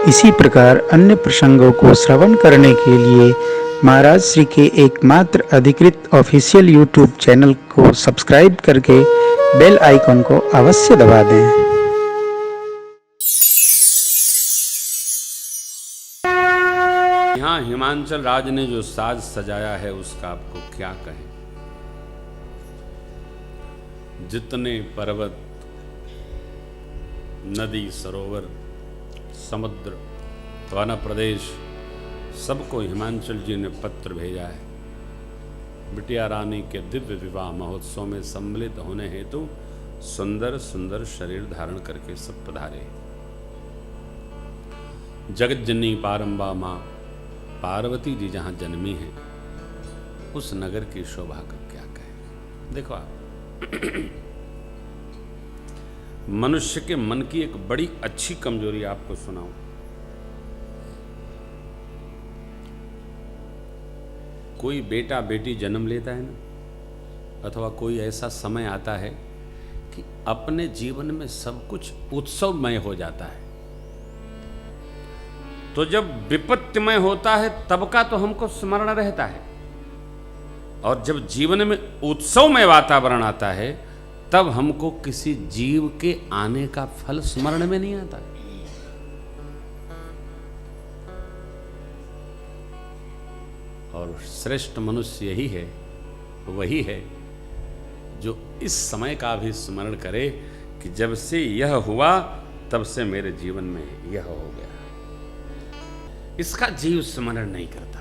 इसी प्रकार अन्य प्रसंगों को श्रवण करने के लिए महाराज श्री के एकमात्र अधिकृत ऑफिशियल यूट्यूब चैनल को सब्सक्राइब करके बेल आइकन को अवश्य दबा दें। यहाँ हिमांचल राज ने जो साज सजाया है उसका आपको क्या कहें। जितने पर्वत, नदी, सरोवर, समुद्र, वन प्रदेश, सबको हिमांचल जी ने पत्र भेजा है। बिटिया रानी के दिव्य विवाह महोत्सव में सम्मिलित होने हेतु सुंदर सुंदर शरीर धारण करके सब पधारे। जगत जननी पारंबा माँ पार्वती जी जहां जन्मी है, उस नगर की शोभा का क्या कहें। देखो आप, मनुष्य के मन की एक बड़ी अच्छी कमजोरी आपको सुनाऊं। कोई बेटा बेटी जन्म लेता है ना, अथवा कोई ऐसा समय आता है कि अपने जीवन में सब कुछ उत्सवमय हो जाता है। तो जब विपत्तिमय होता है तब का तो हमको स्मरण रहता है, और जब जीवन में उत्सवमय वातावरण आता है तब हमको किसी जीव के आने का फल स्मरण में नहीं आता। और श्रेष्ठ मनुष्य यही है, वही है जो इस समय का भी स्मरण करे कि जब से यह हुआ तब से मेरे जीवन में यह हो गया। इसका जीव स्मरण नहीं करता।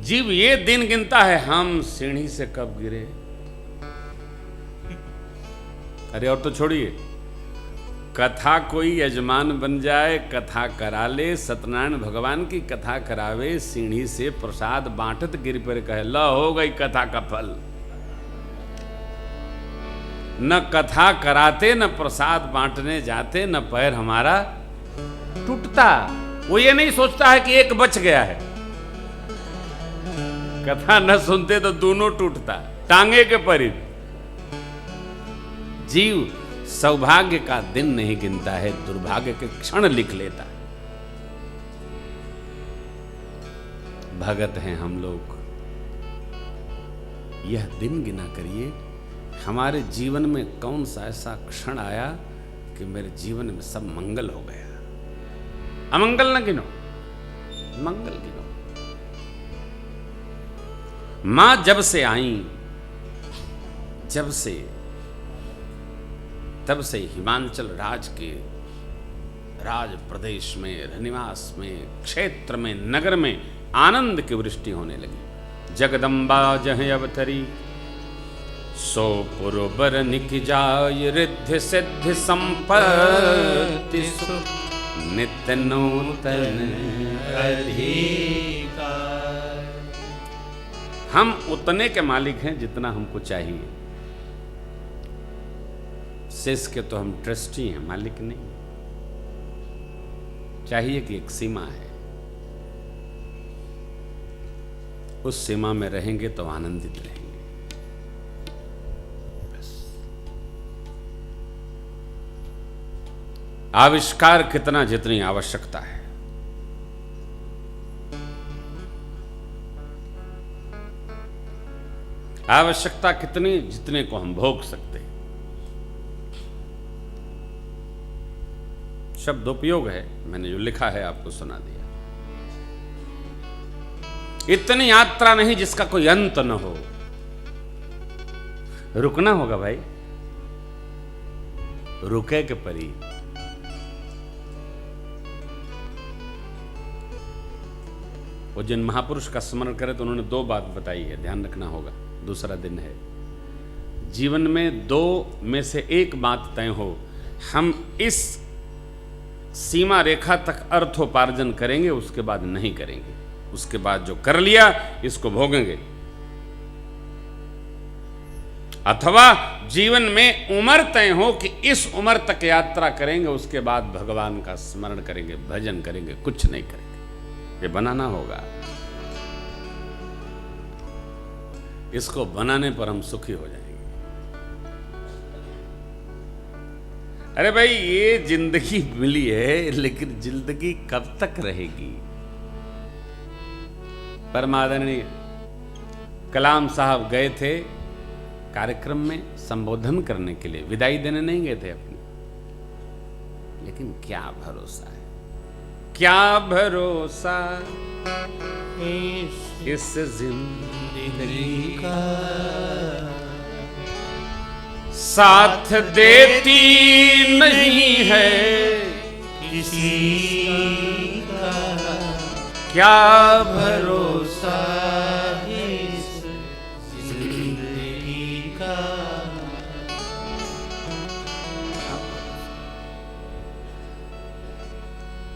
जीव ये दिन गिनता है, हम सीढ़ी से कब गिरे। अरे और तो छोड़िए, कथा कोई यजमान बन जाए, कथा करा ले, सत्यनारायण भगवान की कथा करावे, सीढ़ी से प्रसाद बांटत गिर पर कहे ला हो गई कथा का फल। न कथा कराते, न प्रसाद बांटने जाते, न पैर हमारा टूटता। वो ये नहीं सोचता है कि एक बच गया है। कथा न सुनते तो दोनों टूटता, टांगे के परिध। जीव सौभाग्य का दिन नहीं गिनता है, दुर्भाग्य के क्षण लिख लेता है। भगत हैं हम लोग, यह दिन गिना करिए हमारे जीवन में कौन सा ऐसा क्षण आया कि मेरे जीवन में सब मंगल हो गया। अमंगल न गिनो, मंगल गिनो। मां जब से आई, तब से हिमांचल राज के राज प्रदेश में, रनिवास में, क्षेत्र में, नगर में आनंद की वृष्टि होने लगी। जगदम्बा जह अवतरी, सो पुरबर निक जाय, रिद्धि सिद्धि संपत्ति सुख, नित्य नूतन अधिकार। हम उतने के मालिक हैं जितना हमको चाहिए। शेष के तो हम ट्रस्टी हैं, मालिक नहीं। चाहिए कि एक सीमा है, उस सीमा में रहेंगे तो आनंदित रहेंगे। बस। आविष्कार कितना जितनी आवश्यकता है। आवश्यकता कितनी जितने को हम भोग सकते हैं। शब्द उपयोग है, मैंने जो लिखा है आपको सुना दिया। इतनी यात्रा नहीं जिसका कोई अंत न हो। रुकना होगा भाई, रुके के परी। वो जिन महापुरुष का स्मरण करे तो उन्होंने दो बात बताई है, ध्यान रखना होगा। दूसरा दिन है, जीवन में दो में से एक बात तय हो, हम इस सीमा रेखा तक अर्थोपार्जन करेंगे, उसके बाद नहीं करेंगे। उसके बाद जो कर लिया इसको भोगेंगे। अथवा जीवन में उम्र तय हो कि इस उम्र तक यात्रा करेंगे, उसके बाद भगवान का स्मरण करेंगे, भजन करेंगे, कुछ नहीं करेंगे। ये बनाना होगा। इसको बनाने पर हम सुखी हो जाएंगे। अरे भाई ये जिंदगी मिली है, लेकिन जिंदगी कब तक रहेगी? परमादरणीय कलाम साहब गए थे कार्यक्रम में संबोधन करने के लिए, विदाई देने नहीं गए थे अपनी। लेकिन क्या भरोसा है, क्या भरोसा इस जिंदगी का, साथ देती नहीं है किसी का, क्या भरोसा इस जिंदगी का।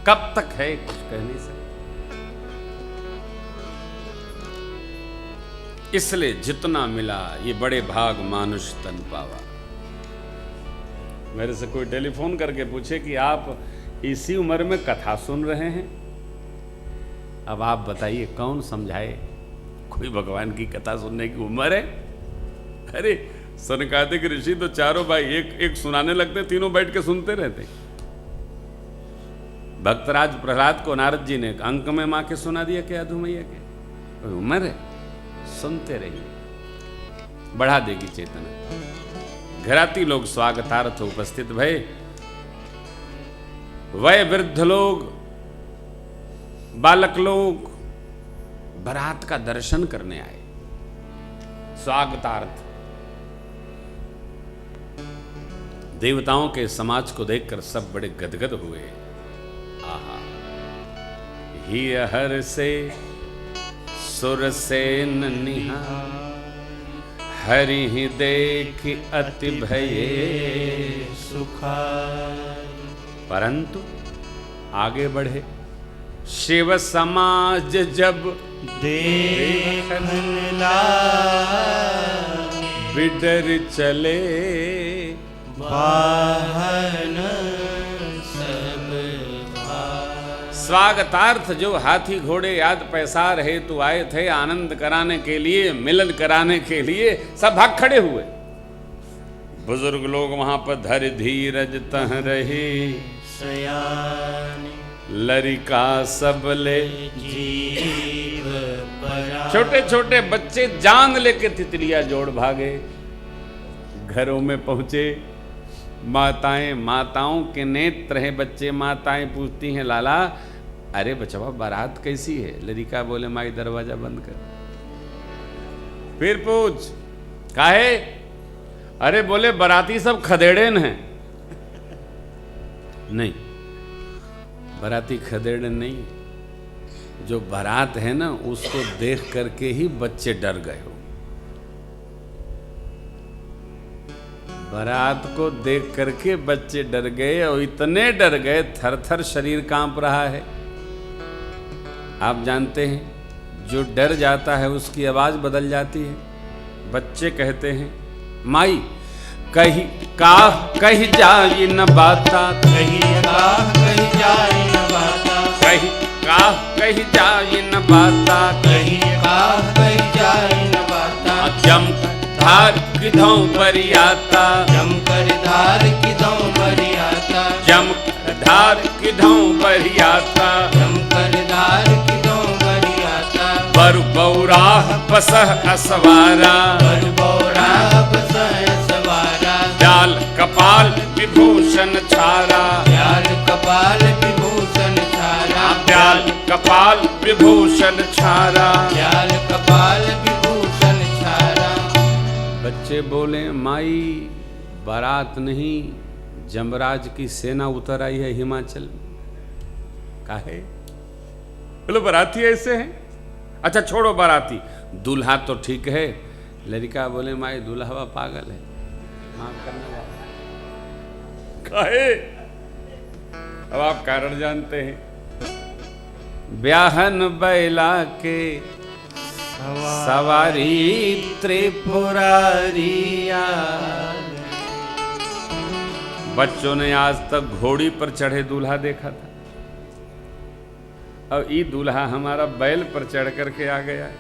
कब तक है कुछ कह नहीं सकते। इसलिए जितना मिला ये बड़े भाग मानुष तन पावा। मेरे से कोई टेलीफोन करके पूछे कि आप इसी उम्र में कथा सुन रहे हैं, अब आप बताइए कौन समझाए कोई भगवान की कथा सुनने की उम्र है? अरे सनकादिक ऋषि तो चारों भाई एक सुनाने लगते, तीनों बैठ के सुनते रहते। भक्तराज प्रहलाद को नारद जी ने अंक में मां के सुना दिया क्या अधुमैया के? कोई उम्र है? सुनते रहिए, बढ़ा देगी चेतना। घराती लोग स्वागतार्थ उपस्थित भय, वय वृद्ध लोग, बालक लोग बारात का दर्शन करने आए स्वागतार्थ। देवताओं के समाज को देखकर सब बड़े गदगद हुए। आहा, ही हर से सुर से निहार, हरि ही देख अति भये सुखार। परंतु आगे बढ़े, शिव समाज जब देखन लागे, बिडर चले वाहन सब भार। स्वागतार्थ जो हाथी घोड़े याद पैसार हेतु आए थे आनंद कराने के लिए, मिलन कराने के लिए, सब भाग खड़े हुए। बुजुर्ग लोग वहां पर धर धीरज तह रहे, लरिका सबले जीव परा। छोटे छोटे बच्चे जान लेके तितलिया जोड़ भागे। घरों में पहुंचे, माताएं, माताओं के नेत्र हैं बच्चे। माताएं पूछती हैं, लाला अरे बचवा बारात कैसी है? लरिका बोले, माई दरवाजा बंद कर। फिर पूछ, काहे? अरे बोले बाराती सब खदेड़न हैं। नहीं, बाराती खदेड़न नहीं, जो बारात है ना उसको देख करके ही बच्चे डर गए हो। बारात को देख करके बच्चे डर गए, और इतने डर गए थर थर शरीर कांप रहा है। आप जानते हैं जो डर जाता है उसकी आवाज बदल जाती है। बच्चे कहते हैं, माई कही का कही जाई न बाता, कही का कही जाई न बाता, कही का कही जाई न बाता, कही का कही जाई न बाता। जम धार किधों बरियाता, जम कर धार किधों बरियाता, जम धार किधों बरियाता, जम कर धार किधों बरियाता। बर बौराह पसह असवारा, बर बौराह पसह असवारा। ब्याल कपाल विभूषण छारा, ब्याल कपाल विभूषण छारा, ब्याल कपाल विभूषण छारा, ब्याल कपाल विभूषण छारा। बच्चे बोले, माई बारात नहीं, जमराज की सेना उतर आई है हिमाचल। काहे? बोलो बाराती ऐसे हैं। अच्छा छोड़ो बाराती, दूल्हा तो ठीक है। लड़का बोले, माई दूल्हा पागल है, माफ करने वाला। काहे? अब आप कारण जानते हैं। ब्याहन बैला के सवारी त्रिपुरारिया। बच्चों ने आज तक घोड़ी पर चढ़े दूल्हा देखा था, और ये दूल्हा हमारा बैल पर चढ़ करके आ गया है।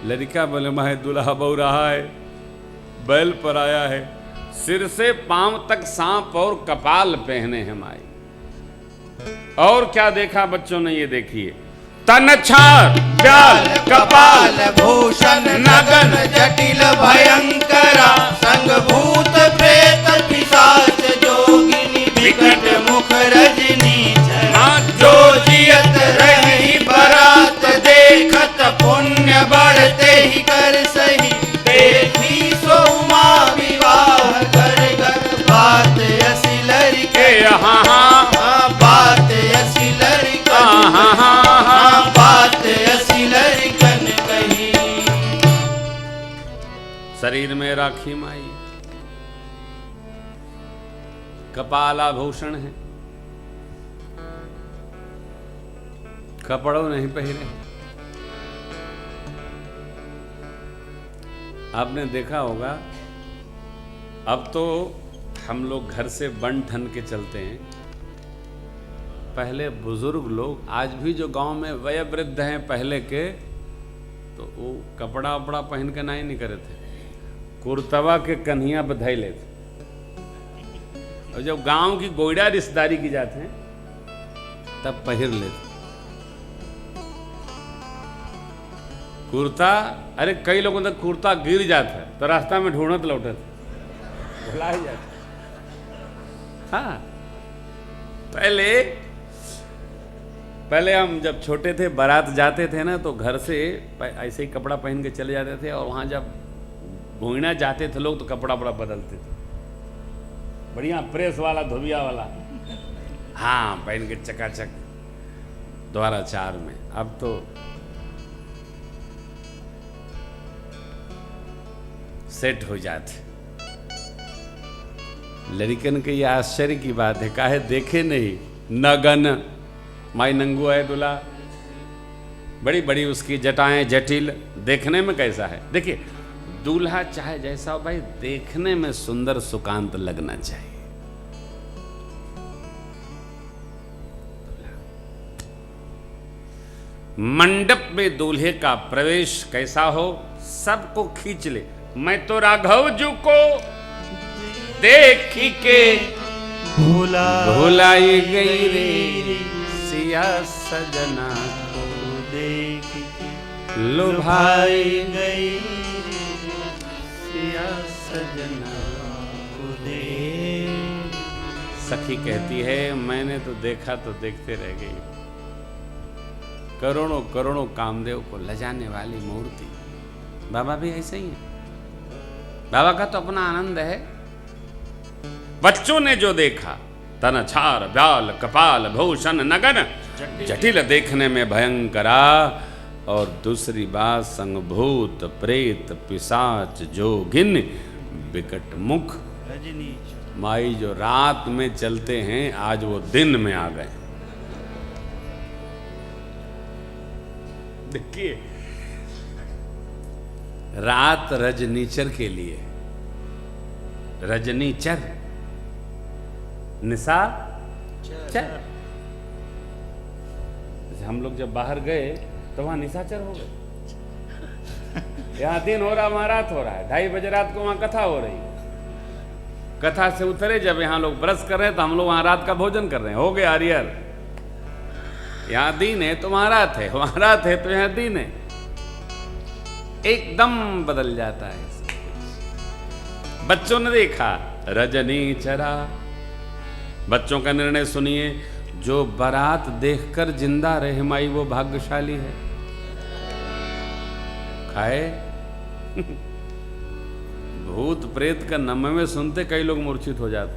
लड़का बोले, माँ दूल्हा बहु रहा है, बैल पर आया है, सिर से पांव तक सांप और कपाल पहने हैं माई। और क्या देखा बच्चों ने, ये देखिए, तन छार ब्याल कपाल भूषण नगन जटिल भयंकरा संग भूत प्रेत पिशाच जोगिनी विकट मुख रजनी जो जियत रही बरात देखत पुण्य बढ़ते ही कर सही देखी सो उमा विवाह कर घर बात असी लड़के बात असी लड़का बात असी लड़कन कही। शरीर में राखी माई, कपालाभूषण है, कपड़ों नहीं पहने। आपने देखा होगा, अब तो हम लोग घर से बन ठन के चलते हैं। पहले बुजुर्ग लोग, आज भी जो गांव में वयोवृद्ध हैं पहले के, तो वो कपड़ा वपड़ा पहन के नहीं करे थे, कुर्तवा के कन्हिया बधाई लेते। और जब गांव की गोइडा रिश्तेदारी की जाते हैं तब पहिर लेते कुर्ता। अरे कई लोगों तक कुर्ता गिर जाता है तो रास्ता में ढूंढत लौटत भुला ही जाता। हाँ, पहले हम जब छोटे थे, बारात जाते थे ना, तो घर से ऐसे ही कपड़ा पहन के चले जाते थे, और वहां जब घूमना जाते थे लोग तो कपड़ा बड़ा बदलते थे, बढ़िया प्रेस वाला धोबिया वाला, हाँ, पहन के चकाचक द्वारा 4 में। अब तो सेट हो जाते। लड़कन के ये आश्चर्य की बात है, काहे देखे नहीं नगन माई नंगू है दूल्हा, बड़ी बड़ी उसकी जटाएं जटिल, देखने में कैसा है। देखिए, दूल्हा चाहे जैसा हो भाई, देखने में सुंदर सुकांत लगना चाहिए। मंडप में दूल्हे का प्रवेश कैसा हो, सबको खींच ले। मैं तो राघव जी को देखी के भुलाई गई रे, सिया सजना को देखी लुभाई गई, सिया सजना को देख। सखी कहती है, मैंने तो देखा तो देखते रह गई, करोड़ों करोड़ों कामदेव को लजाने वाली मूर्ति। बाबा भी ऐसे ही है, बाबा का तो अपना आनंद है। बच्चों ने जो देखा, तन छार ब्याल कपाल भूषण नगन जटिल, देखने में भयंकरा। और दूसरी बात, संगभूत प्रेत पिशाच जोगिन विकट मुख। माई जो रात में चलते हैं, आज वो दिन में आ गए। देखिए, रात रजनीचर के लिए, रजनीचर निसार चर। हम लोग जब बाहर गए तो वहां निशाचर हो गए। यहाँ दिन हो रहा, वहां रात हो रहा है। 2:30 बजे रात को वहां कथा हो रही। कथा से उतरे जब यहाँ लोग ब्रश कर रहे हैं, तो हम लोग वहां रात का भोजन कर रहे हैं। हो गए हरियर। यहाँ दिन है तो वहां रात है, वहां रात है तो यहाँ दिन है। एकदम बदल जाता है। बच्चों ने देखा रजनी चरा। बच्चों का निर्णय सुनिए, जो बारात देखकर जिंदा रहे माई, वो भाग्यशाली है। खाए भूत प्रेत का नम में सुनते कई लोग मूर्छित हो जाते।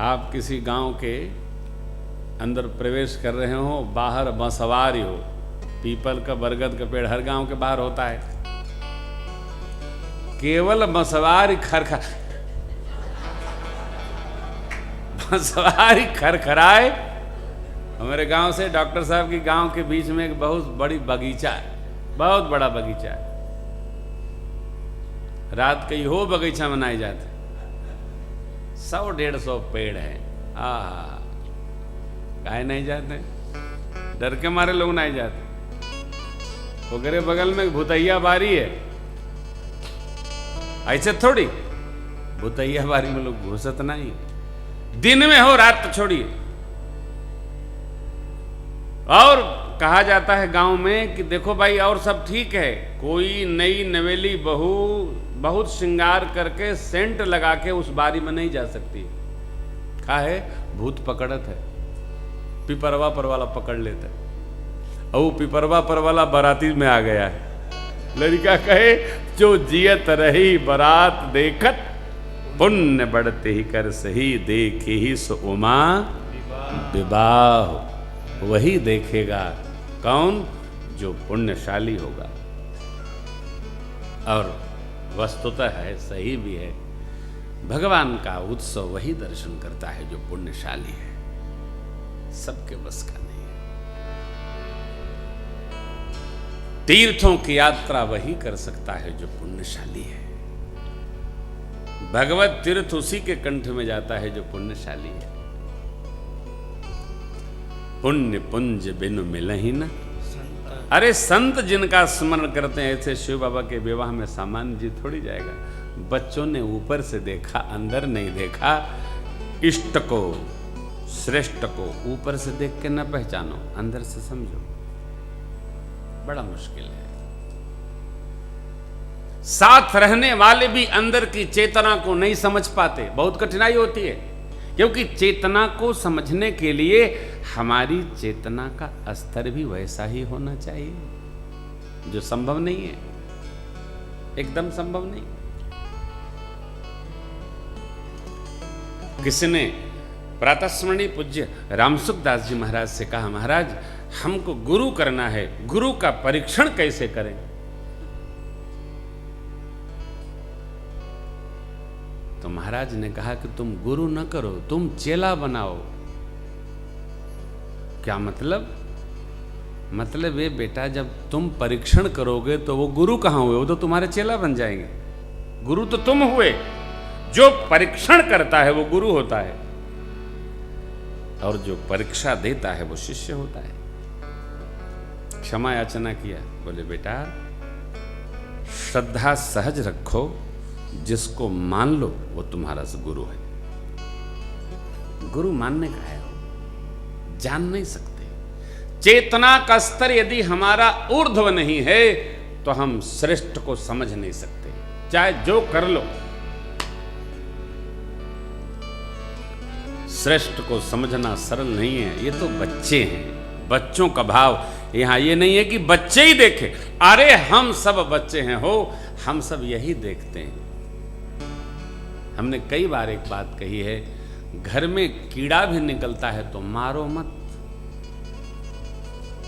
आप किसी गांव के अंदर प्रवेश कर रहे हो, बाहर बंसवारी हो, पीपल का बरगद का पेड़ हर गांव के बाहर होता है। केवल बंसवारी बंसवारी खरखराए। हमारे गांव से डॉक्टर साहब की गांव के बीच में एक बहुत बड़ी बगीचा है, बहुत बड़ा बगीचा है। रात के हो बगीचा मनाई जाती, 100-150 पेड़ है। काहे नहीं जाते? डर के मारे लोग नहीं जाते। ओकरे बगल में भूतैया बारी है, ऐसे थोड़ी भूतैया बारी में लोग घुसत नहीं, दिन में हो रात तो छोड़िए। और कहा जाता है गांव में कि देखो भाई और सब ठीक है, कोई नई नवेली बहू बहुत श्रृंगार करके सेंट लगा के उस बारी में नहीं जा सकती। कहा है भूत पकड़त है, पिपरवा पर वाला पकड़ लेता है। और वो पिपरवा पर वाला बाराती में आ गया है। लड़का कहे जो जियत रही बारात देखत, पुण्य बढ़ते ही कर सही देखे ही सो उमा विवाह। वही देखेगा कौन, जो पुण्यशाली होगा। और वस्तुतः है, सही भी है, भगवान का उत्सव वही दर्शन करता है जो पुण्यशाली है, सबके बस का नहीं है। तीर्थों की यात्रा वही कर सकता है जो पुण्यशाली है। भगवत तीर्थ उसी के कंठ में जाता है जो पुण्यशाली है। पुण्य पुंज बिनु मिलहि न। अरे संत जिनका स्मरण करते हैं, ऐसे शिव बाबा के विवाह में सामान्य जी थोड़ी जाएगा। बच्चों ने ऊपर से देखा, अंदर नहीं देखा। इष्ट को, श्रेष्ठ को ऊपर से देख के न पहचानो, अंदर से समझो, बड़ा मुश्किल है। साथ रहने वाले भी अंदर की चेतना को नहीं समझ पाते, बहुत कठिनाई होती है। क्योंकि चेतना को समझने के लिए हमारी चेतना का स्तर भी वैसा ही होना चाहिए, जो संभव नहीं है, एकदम संभव नहीं। किसी ने प्रातस्मरणीय पूज्य रामसुख दास जी महाराज से कहा, महाराज हमको गुरु करना है, गुरु का परीक्षण कैसे करें? तो महाराज ने कहा कि तुम गुरु न करो, तुम चेला बनाओ। क्या मतलब? मतलब ये बेटा, जब तुम परीक्षण करोगे तो वो गुरु कहां हुए? वो तो तुम्हारे चेला बन जाएंगे। गुरु तो तुम हुए, जो परीक्षण करता है वो गुरु होता है, और जो परीक्षा देता है वो शिष्य होता है। क्षमा याचना किया, बोले बेटा श्रद्धा सहज रखो, जिसको मान लो वो तुम्हारा गुरु है। गुरु मानने का है, जान नहीं सकते। चेतना का स्तर यदि हमारा ऊर्ध्व नहीं है तो हम श्रेष्ठ को समझ नहीं सकते, चाहे जो कर लो। श्रेष्ठ को समझना सरल नहीं है। ये तो बच्चे हैं, बच्चों का भाव। यहां ये नहीं है कि बच्चे ही देखें, अरे हम सब बच्चे हैं हो, हम सब यही देखते हैं। हमने कई बार एक बात कही है, घर में कीड़ा भी निकलता है तो मारो मत।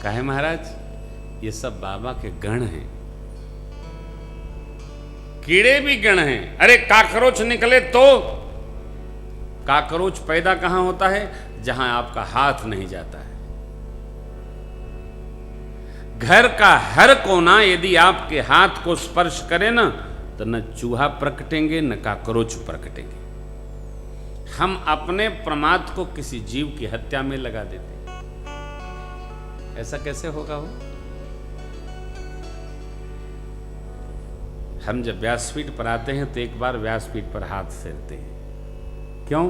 काहे महाराज? ये सब बाबा के गण हैं, कीड़े भी गण हैं। अरे काकरोच निकले तो, काकरोच पैदा कहां होता है? जहां आपका हाथ नहीं जाता है। घर का हर कोना यदि आपके हाथ को स्पर्श करे ना, तो न चूहा प्रकटेंगे न काकरोच प्रकटेंगे। हम अपने प्रमाद को किसी जीव की हत्या में लगा देते, ऐसा कैसे होगा? हो हम जब व्यासपीठ पर आते हैं तो एक बार व्यासपीठ पर हाथ फेरते हैं, क्यों?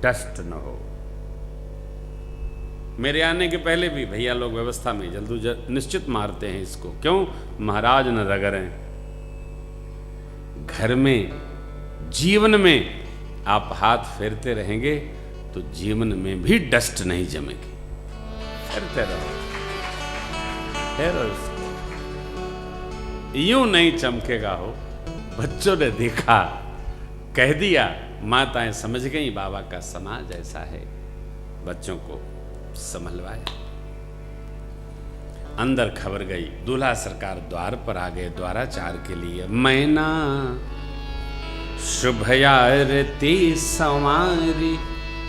डस्ट न हो। मेरे आने के पहले भी भैया लोग व्यवस्था में जल्द निश्चित मारते हैं इसको, क्यों? महाराज न रगड़ें। घर में, जीवन में आप हाथ फेरते रहेंगे तो जीवन में भी डस्ट नहीं जमेगी। फेरते रहो, फेरो इसको, यूं नहीं चमकेगा हो। बच्चों ने देखा, कह दिया, माताएं समझ गई बाबा का समाज ऐसा है, बच्चों को संभलवाया। अंदर खबर गई, दूल्हा सरकार द्वार पर आ गए द्वाराचार के लिए। मैना शुभयारती संवारी,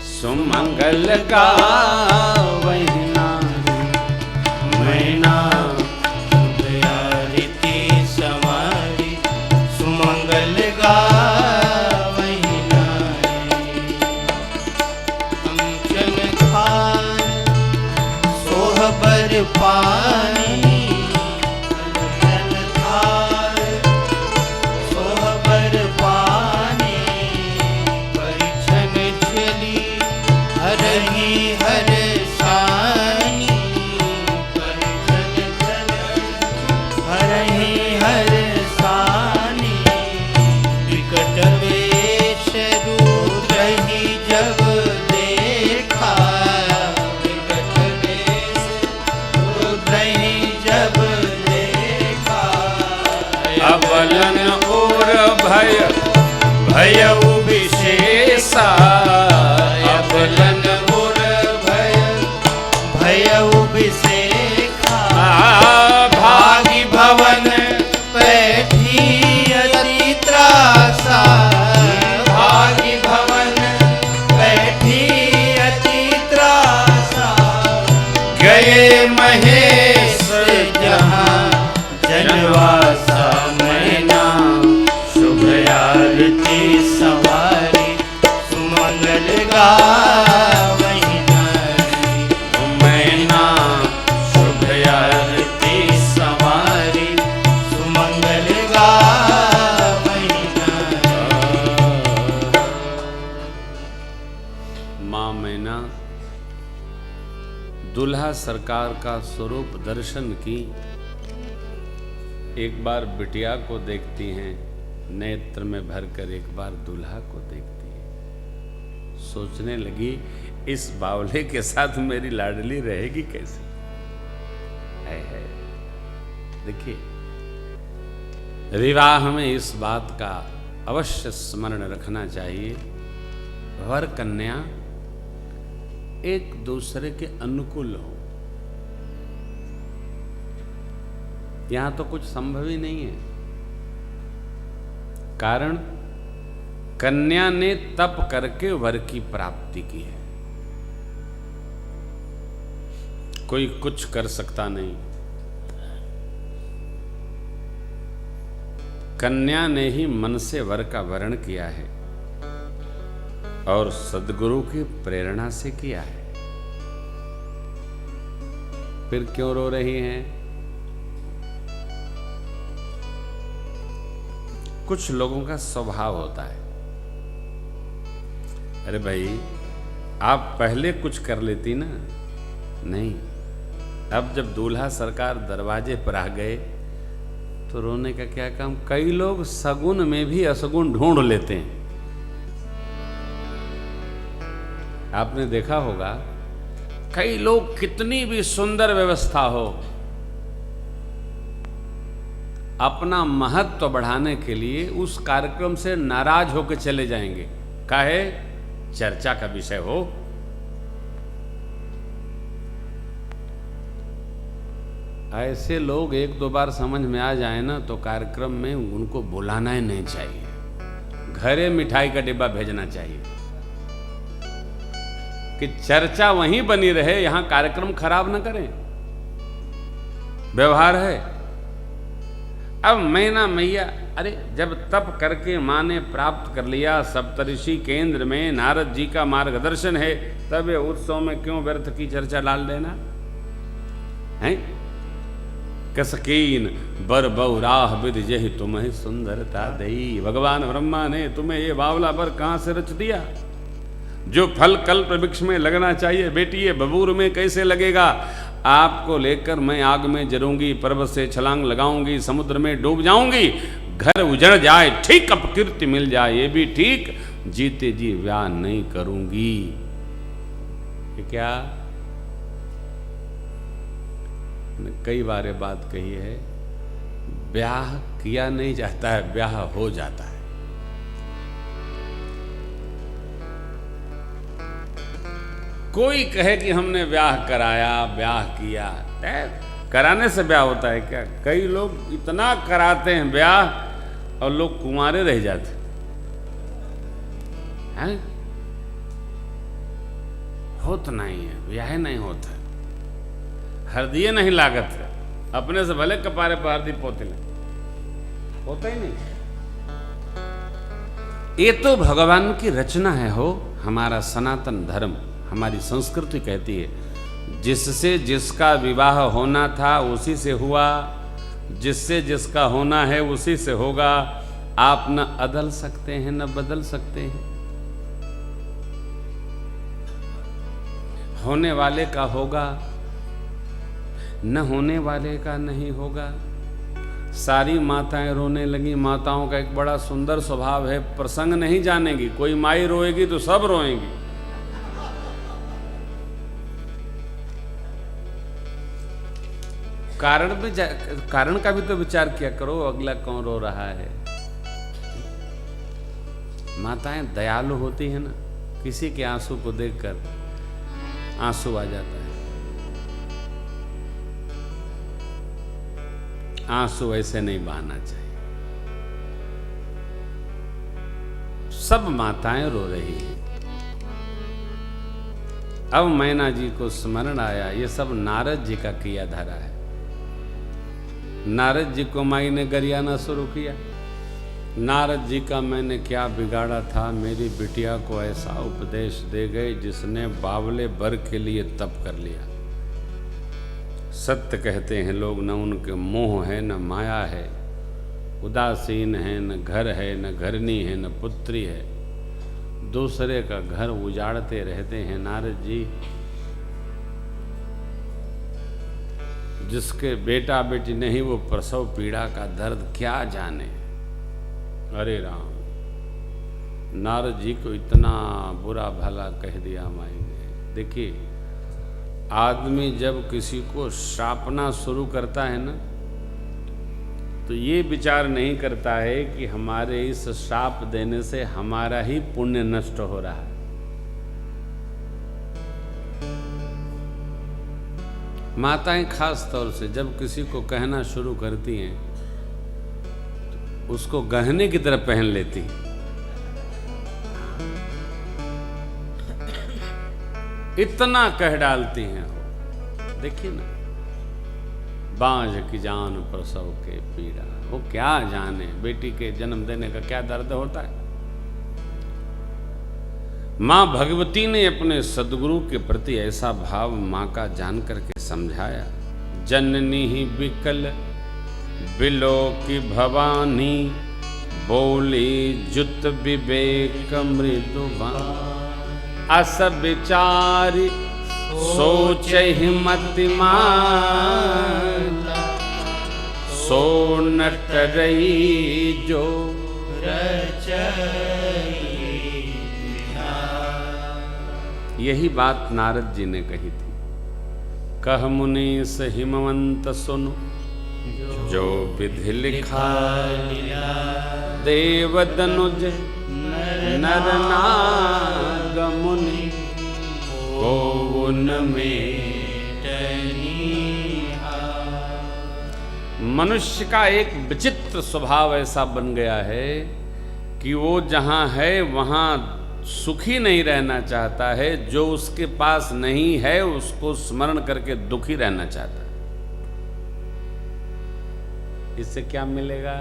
सुमंगल गावहि नारी। मैना शुभयारती संवारी, सुमंगल गावहि नारी। कंचन थाल सोहबर पानी, सवारी सुमंगल गावहीं नारी। मैना शुभ आरती सवारी सुमंगल गावहीं नारी। माँ मैना दूल्हा सरकार का स्वरूप दर्शन की एक बार बिटिया को देखती हैं, नेत्र में भरकर एक बार दूल्हा को देखती है। सोचने लगी इस बावले के साथ मेरी लाडली रहेगी कैसे। है देखिए, विवाह में इस बात का अवश्य स्मरण रखना चाहिए, वर कन्या एक दूसरे के अनुकूल हो। यहां तो कुछ संभव ही नहीं है। कारण कन्या ने तप करके वर की प्राप्ति की है, कोई कुछ कर सकता नहीं। कन्या ने ही मन से वर का वरण किया है और सद्गुरु की प्रेरणा से किया है। फिर क्यों रो रही हैं? कुछ लोगों का स्वभाव होता है, अरे भाई आप पहले कुछ कर लेती ना। नहीं, अब जब दूल्हा सरकार दरवाजे पर आ गए तो रोने का क्या काम। कई लोग सगुन में भी असगुन ढूंढ लेते हैं। आपने देखा होगा, कई लोग कितनी भी सुंदर व्यवस्था हो, अपना महत्व बढ़ाने के लिए उस कार्यक्रम से नाराज होकर चले जाएंगे। काहे? चर्चा का विषय हो। ऐसे लोग एक दो बार समझ में आ जाए ना तो कार्यक्रम में उनको बुलाना ही नहीं चाहिए, घरे मिठाई का डिब्बा भेजना चाहिए कि चर्चा वहीं बनी रहे, यहां कार्यक्रम खराब न करें। व्यवहार है। अब मैना मैया, अरे जब तप करके माँ ने प्राप्त कर लिया, सप्तऋषि केंद्र में नारद जी का मार्गदर्शन है, तब ये उत्सव में क्यों व्यर्थ की चर्चा डाल देना है। कसकीन बर बहुराह विद जहि तुम्हें सुंदरता दई। भगवान ब्रह्मा ने तुम्हें ये बावला बर कहां से रच दिया? जो फल कल्प वृक्ष में लगना चाहिए बेटी, ये बबूर में कैसे लगेगा? आपको लेकर मैं आग में जरूंगी, पर्वत से छलांग लगाऊंगी, समुद्र में डूब जाऊंगी, घर उजड़ जाए ठीक, अपकीर्ति मिल जाए ये भी ठीक, जीते जी ब्याह नहीं करूंगी। ये क्या? कई बार ये बात कही है, ब्याह किया नहीं जाता है, ब्याह हो जाता है। कोई कहे कि हमने ब्याह कराया, ब्याह किया, कराने से ब्याह होता है क्या? कई लोग इतना कराते हैं ब्याह और लोग कुंवारे रह जाते हैं। होता नहीं है, ब्याह नहीं होता, हरदिये नहीं लागत है, अपने से भले कपारे पर हरदी पोते ले, होता ही नहीं। ये तो भगवान की रचना है हो, हमारा सनातन धर्म, हमारी संस्कृति कहती है, जिससे जिसका विवाह होना था उसी से हुआ, जिससे जिसका होना है उसी से होगा। आप न अदल सकते हैं न बदल सकते हैं। होने वाले का होगा, न होने वाले का नहीं होगा। सारी माताएं रोने लगी। माताओं का एक बड़ा सुंदर स्वभाव है, प्रसंग नहीं जानेगी। कोई माई रोएगी तो सब रोएंगी। कारण का भी तो विचार किया करो, अगला कौन रो रहा है। माताएं दयालु होती है ना, किसी के आंसू को देखकर आंसू आ जाता है। आंसू ऐसे नहीं बहाना चाहिए। सब माताएं रो रही हैं। अब मैना जी को स्मरण आया, ये सब नारद जी का किया धरा है। नारद जी को माई ने गरियाना शुरू किया, नारद जी का मैंने क्या बिगाड़ा था, मेरी बिटिया को ऐसा उपदेश दे गए जिसने बावले बर के लिए तप कर लिया। सत्य कहते हैं लोग, न उनके मोह है न माया है, उदासीन है, न घर है न घरनी है न पुत्री है, दूसरे का घर उजाड़ते रहते हैं। नारद जी, जिसके बेटा बेटी नहीं वो प्रसव पीड़ा का दर्द क्या जाने। अरे राम, नारद जी को इतना बुरा भला कह दिया माई ने। देखिए, आदमी जब किसी को श्रापना शुरू करता है ना, तो ये विचार नहीं करता है कि हमारे इस श्राप देने से हमारा ही पुण्य नष्ट हो रहा है। माताएं खास तौर से जब किसी को कहना शुरू करती हैं तो उसको गहने की तरह पहन लेती हैं। इतना कह डालती हैं। देखिए ना, बांझ की जान प्रसव के पीड़ा, वो क्या जाने बेटी के जन्म देने का क्या दर्द होता है। मां भगवती ने अपने सदगुरु के प्रति ऐसा भाव मां का जान करके समझाया। जननी ही बिकल बिलो की भवानी, बोली जुत विवेक मृदुबान, अस विचारी सोच ही मतिमान, सो नट रही जो यही बात नारद जी ने कही थी। कह मुनीस हिमवंत सुनो, जो विधि लिखा देव दनुज नर नाग मुनि, को उनमें मनुष्य का एक विचित्र स्वभाव ऐसा बन गया है कि वो जहां है वहां सुखी नहीं रहना चाहता है, जो उसके पास नहीं है उसको स्मरण करके दुखी रहना चाहता है। इससे क्या मिलेगा?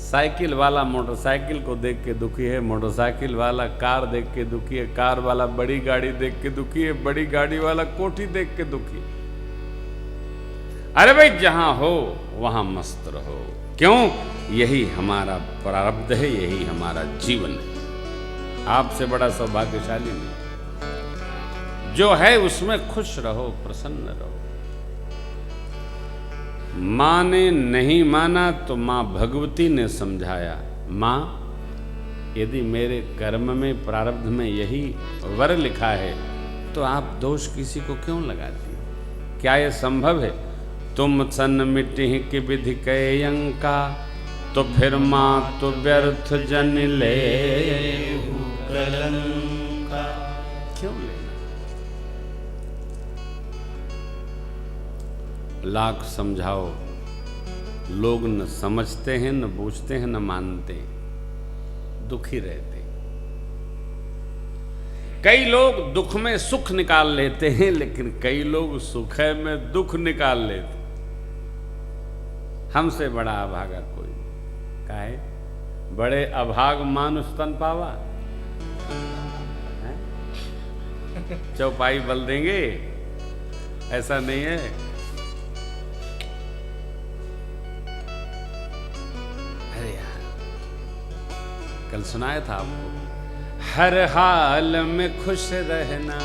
साइकिल वाला मोटरसाइकिल को देख के दुखी है, मोटरसाइकिल वाला कार देख के दुखी है, कार वाला बड़ी गाड़ी देख के दुखी है, बड़ी गाड़ी वाला कोठी देख के दुखी है। अरे भाई, जहां हो वहां मस्त रहो। क्यों? यही हमारा प्रारब्ध है, यही हमारा जीवन है। आपसे बड़ा सौभाग्यशाली नहीं। जो है उसमें खुश रहो, प्रसन्न रहो। मां ने नहीं माना तो मां भगवती ने समझाया, मां यदि मेरे कर्म में प्रारब्ध में यही वर लिखा है तो आप दोष किसी को क्यों लगाती हो? क्या यह संभव है? तुम सन मिट्टी की विधि कयंका, तो फिर मां तो व्यर्थ जन ले कलंका। क्यों लेना? लाख समझाओ, लोग न समझते हैं, न बूझते हैं, न मानते हैं, दुखी रहते हैं। कई लोग दुख में सुख निकाल लेते हैं, लेकिन कई लोग सुख में दुख निकाल लेते हैं। हमसे बड़ा अभागा कोई काहे? बड़े अभाग मानुष तन पावा। चौपाई बल देंगे, ऐसा नहीं है। अरे यार, कल सुनाया था आपको, हर हाल में खुश रहना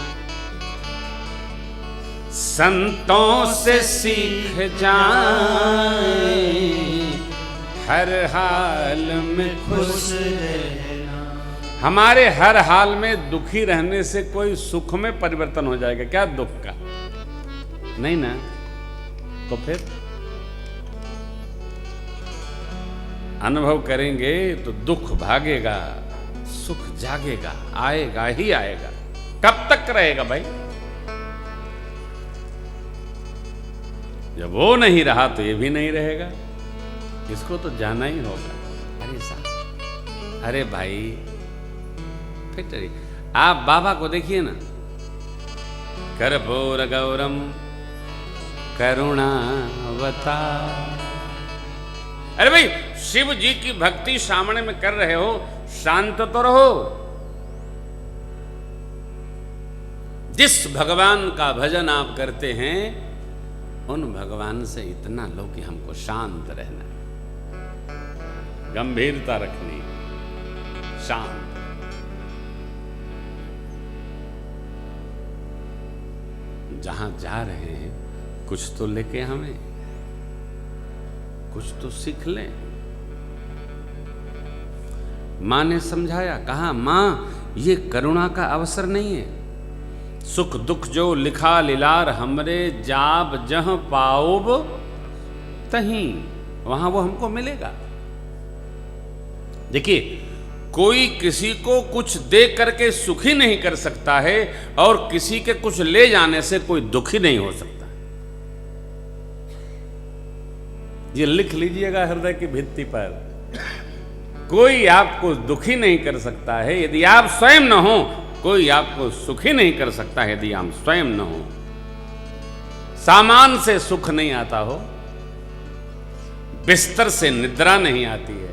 संतों से सीख जाए, हर हाल में खुश रहना। हमारे हर हाल में दुखी रहने से कोई सुख में परिवर्तन हो जाएगा क्या? दुख का नहीं ना। तो फिर अनुभव करेंगे तो दुख भागेगा, सुख जागेगा, आएगा ही आएगा। कब तक रहेगा भाई? जब वो नहीं रहा तो ये भी नहीं रहेगा। इसको तो जाना ही होगा। अरे साहब, अरे भाई, फिर आप बाबा को देखिए ना, कर्पूर गौरम करुणावतार। अरे भाई, शिव जी की भक्ति सामने में कर रहे हो, शांत तो रहो। जिस भगवान का भजन आप करते हैं उन भगवान से इतना लो कि हमको शांत रहना है, गंभीरता रखनी, शांत। जहां जा रहे हैं कुछ तो लेके हमें, कुछ तो सीख लें। मां ने समझाया, कहा मां ये करुणा का अवसर नहीं है। सुख दुख जो लिखा लिलार हमरे, जाब जह पाओब तहीं, वहां वो हमको मिलेगा। देखिए, कोई किसी को कुछ दे करके सुखी नहीं कर सकता है और किसी के कुछ ले जाने से कोई दुखी नहीं हो सकता। ये लिख लीजिएगा हृदय की भित्ति पर, कोई आपको दुखी नहीं कर सकता है यदि आप स्वयं न हो, कोई आपको सुखी नहीं कर सकता है यदि आप स्वयं न हो। सामान से सुख नहीं आता हो, बिस्तर से निद्रा नहीं आती है,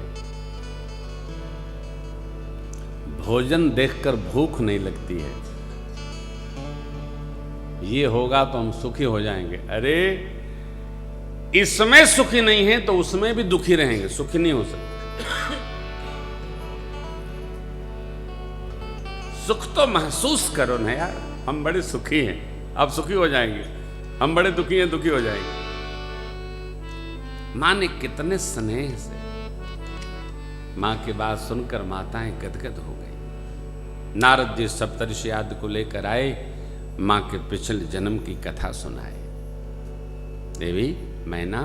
भोजन देखकर भूख नहीं लगती है। ये होगा तो हम सुखी हो जाएंगे। अरे इसमें सुखी नहीं है तो उसमें भी दुखी रहेंगे, सुखी नहीं हो सकते। सुख तो महसूस करो ना यार, हम बड़े सुखी हैं, आप सुखी हो जाएंगे। हम बड़े दुखी हैं, दुखी हो जाएंगे। मां ने कितने स्नेह से, मां की बात सुनकर माताएं गदगद हो गई। नारद जी सप्तऋषि आदि को लेकर आए, मां के पिछले जन्म की कथा सुनाए। देवी मैना,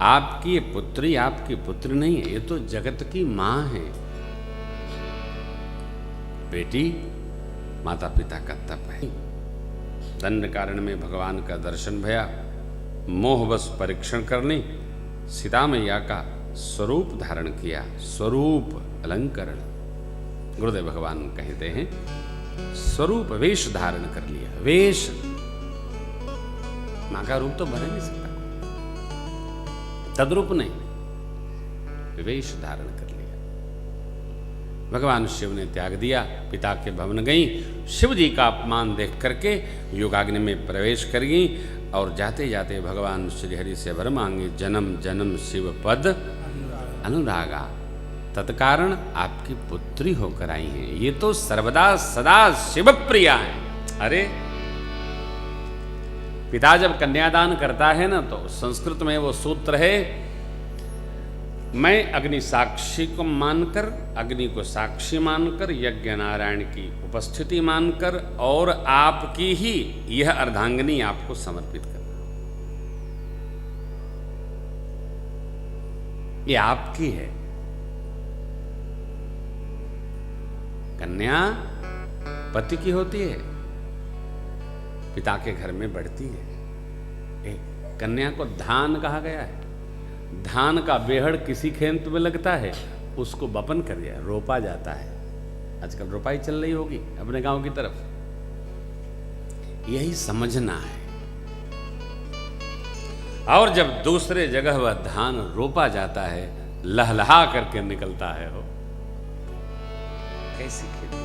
आपकी ये पुत्री आपकी पुत्री नहीं है, ये तो जगत की मां है। बेटी, माता पिता का तप है। दंड कारण में भगवान का दर्शन भया, मोहवश परीक्षण करने सीता मैया का स्वरूप धारण किया। स्वरूप अलंकरण, गुरुदेव भगवान कहते हैं स्वरूप वेश धारण कर लिया। वेश, मां का रूप तो बन नहीं सकता, तद्रूप नहीं, वेश धारण कर लिया। भगवान शिव ने त्याग दिया, पिता के भवन गई, शिव जी का अपमान देख करके योगाग्नि में प्रवेश कर गई और जाते जाते भगवान श्री हरि से वर मांगे, जन्म जन्म शिव पद अनुरागा, तत्कारण आपकी पुत्री होकर आई हैं। ये तो सर्वदा सदा शिव प्रिया है। अरे पिता जब कन्यादान करता है ना, तो संस्कृत में वो सूत्र है, मैं अग्नि साक्षी को मानकर, अग्नि को साक्षी मानकर, यज्ञ नारायण की उपस्थिति मानकर और आपकी ही यह अर्धांगिनी आपको समर्पित करना, ये आपकी है। कन्या पति की होती है, पिता के घर में बढ़ती है। कन्या को धान कहा गया है। धान का बेहड़ किसी खेत में लगता है, उसको बपन कर दिया, रोपा जाता है। आजकल रोपाई चल रही होगी अपने गांव की तरफ। यही समझना है। और जब दूसरे जगह वह धान रोपा जाता है, लहलहा करके निकलता है, हो कैसी खेती।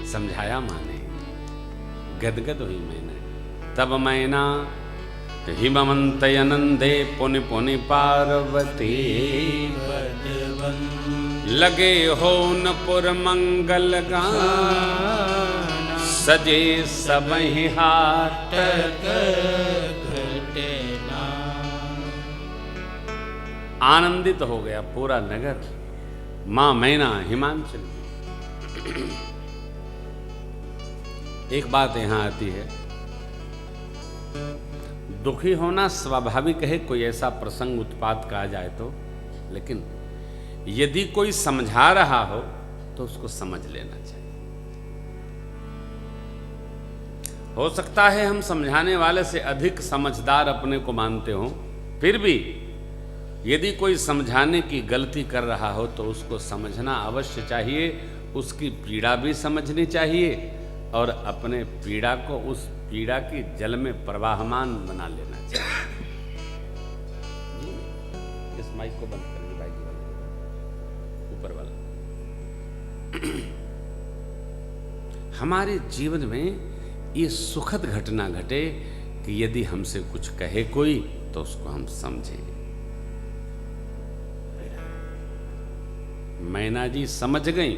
समझाया माने, गदगद हुई मैंने। तब मैना हिमवंतयनंदे पुनि पुनि पार्वती, लगे हो नपुर मंगल गान, सजे सबहि हाट आनंदित हो गया पूरा नगर। मां मैना हिमांचल। एक बात यहां आती है, दुखी होना स्वाभाविक है, कोई ऐसा प्रसंग उत्पात कहा जाए तो, लेकिन यदि कोई समझा रहा हो तो उसको समझ लेना चाहिए। हो सकता है हम समझाने वाले से अधिक समझदार अपने को मानते हो, फिर भी यदि कोई समझाने की गलती कर रहा हो तो उसको समझना अवश्य चाहिए, उसकी पीड़ा भी समझनी चाहिए और अपने पीड़ा को उस पीड़ा की जल में प्रवाहमान बना लेना चाहिए। माइक को बंद कर दीजिए, माइक को बंद कर, ऊपर वाला। हमारे जीवन में ये सुखद घटना घटे कि यदि हमसे कुछ कहे कोई तो उसको हम समझें। मैना जी समझ गई।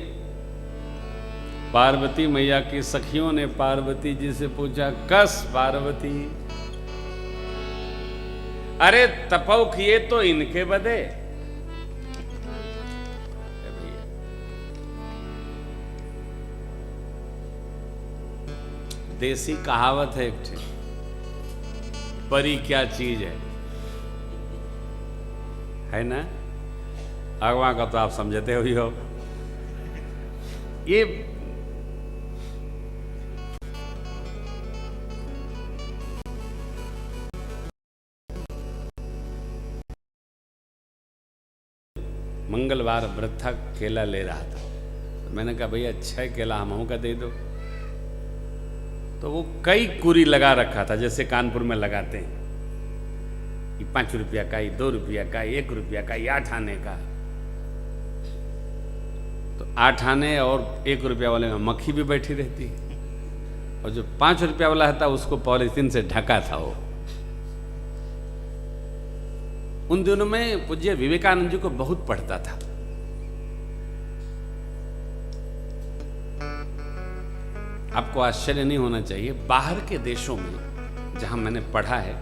पार्वती मैया की सखियों ने पार्वती जी से पूछा, कस पार्वती, अरे तपौ किए तो इनके बदे। देसी कहावत है एक ठे, परी क्या चीज है ना? अगवा का तो आप समझते हो। ये मंगलवार व्रत था, केला ले रहा था, तो मैंने कहा भैया 6 केला हमहू का दे दो। तो वो कई कुरी लगा रखा था, जैसे कानपुर में लगाते हैं, ये 5 रुपया का, ये 2 रुपया का, 1 रुपया का, ये 8 आने का। तो 8 आने और 1 रुपया वाले में मक्खी भी बैठी रहती, और जो 5 रुपया वाला था उसको पॉलिथीन से ढका था। वो उन दिनों में पूज्य विवेकानंद जी को बहुत पढ़ता था। आपको आश्चर्य नहीं होना चाहिए, बाहर के देशों में जहां मैंने पढ़ा है,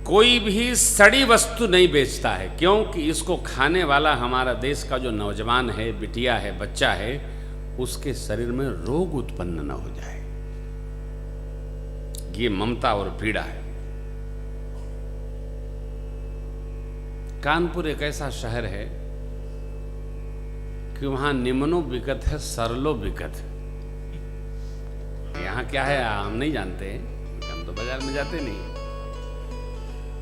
कोई भी सड़ी वस्तु नहीं बेचता है, क्योंकि इसको खाने वाला हमारा देश का जो नौजवान है, बिटिया है, बच्चा है, उसके शरीर में रोग उत्पन्न न हो जाए। ये ममता और पीड़ा है। कानपुर एक ऐसा शहर है कि वहां निम्नो बिकत है, सरलो बिकत है। यहाँ क्या है हम नहीं जानते, हम तो बाजार में जाते नहीं।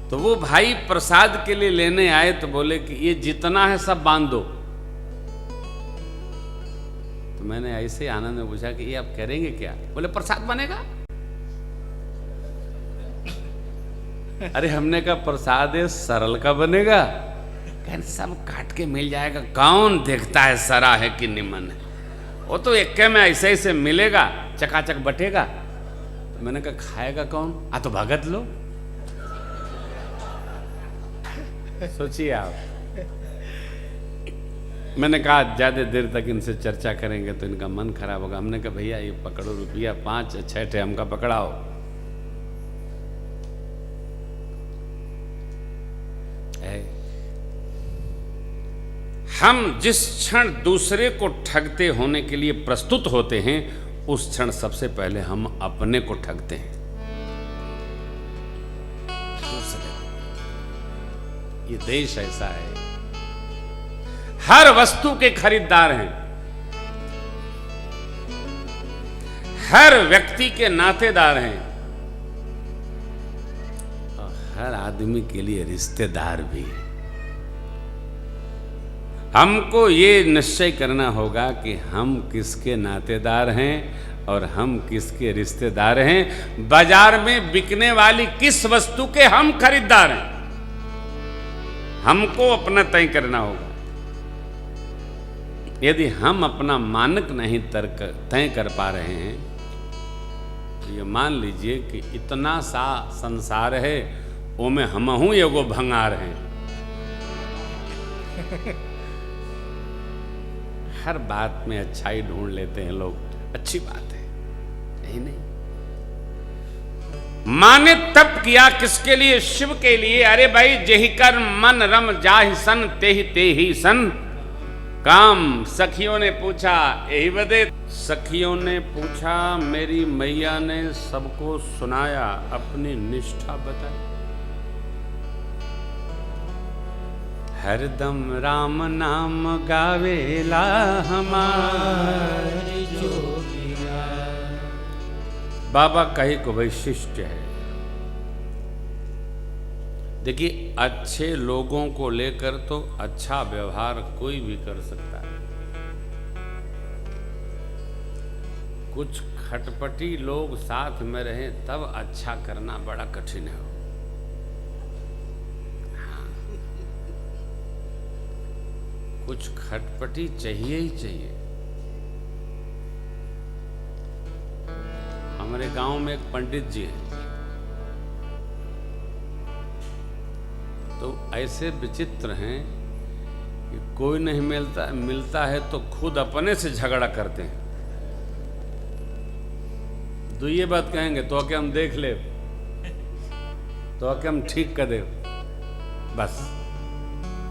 तो वो भाई प्रसाद के लिए लेने आए तो बोले कि ये जितना है सब बांध दो। तो मैंने ऐसे आनंद में पूछा कि ये आप करेंगे क्या? बोले प्रसाद बनेगा। अरे हमने कहा प्रसाद है सरल का बनेगा। कहने सब काट के मिल जाएगा, कौन देखता है सरा है कि निमन है, वो तो एक में ऐसे ऐसे मिलेगा, चकाचक बटेगा। तो मैंने कहा खाएगा कौन? आ तो भगत लो। सोचिए आप। मैंने कहा ज्यादा देर तक इनसे चर्चा करेंगे तो इनका मन खराब होगा। हमने कहा भैया ये पकड़ो रुपया 5-6 ठे हमका पकड़ाओ। हम जिस क्षण दूसरे को ठगते होने के लिए प्रस्तुत होते हैं, उस क्षण सबसे पहले हम अपने को ठगते हैं। ये देश ऐसा है, हर वस्तु के खरीदार हैं, हर व्यक्ति के नातेदार हैं, और हर आदमी के लिए रिश्तेदार भी है। हमको ये निश्चय करना होगा कि हम किसके नातेदार हैं और हम किसके रिश्तेदार हैं। बाजार में बिकने वाली किस वस्तु के हम खरीदार हैं, हमको अपना तय करना होगा। यदि हम अपना मानक नहीं तय कर पा रहे हैं, तो ये मान लीजिए कि इतना सा संसार है, वो में हमहू एगो भंगार हैं। हर बात में अच्छाई ढूंढ लेते हैं लोग, अच्छी बात है, यही नहीं। माने तप किया किसके लिए? शिव के लिए। अरे भाई जेहि कर मन रम जाहि सन तेहि तेहि सन काम। सखियों ने पूछा यही बदे। सखियों ने पूछा, मेरी मैया ने सबको सुनाया, अपनी निष्ठा बताई। हरदम राम नाम गावेला हमारी जोगिया। बाबा कहे को वैशिष्ट है। देखिए, अच्छे लोगों को लेकर तो अच्छा व्यवहार कोई भी कर सकता है। कुछ खटपटी लोग साथ में रहें तब अच्छा करना बड़ा कठिन है। कुछ खटपटी चाहिए ही चाहिए। हमारे गांव में एक पंडित जी हैं, तो ऐसे विचित्र हैं कि कोई नहीं मिलता है तो खुद अपने से झगड़ा करते हैं। तो ये बात कहेंगे तो कि हम देख ले, तो कि हम ठीक कर दे, बस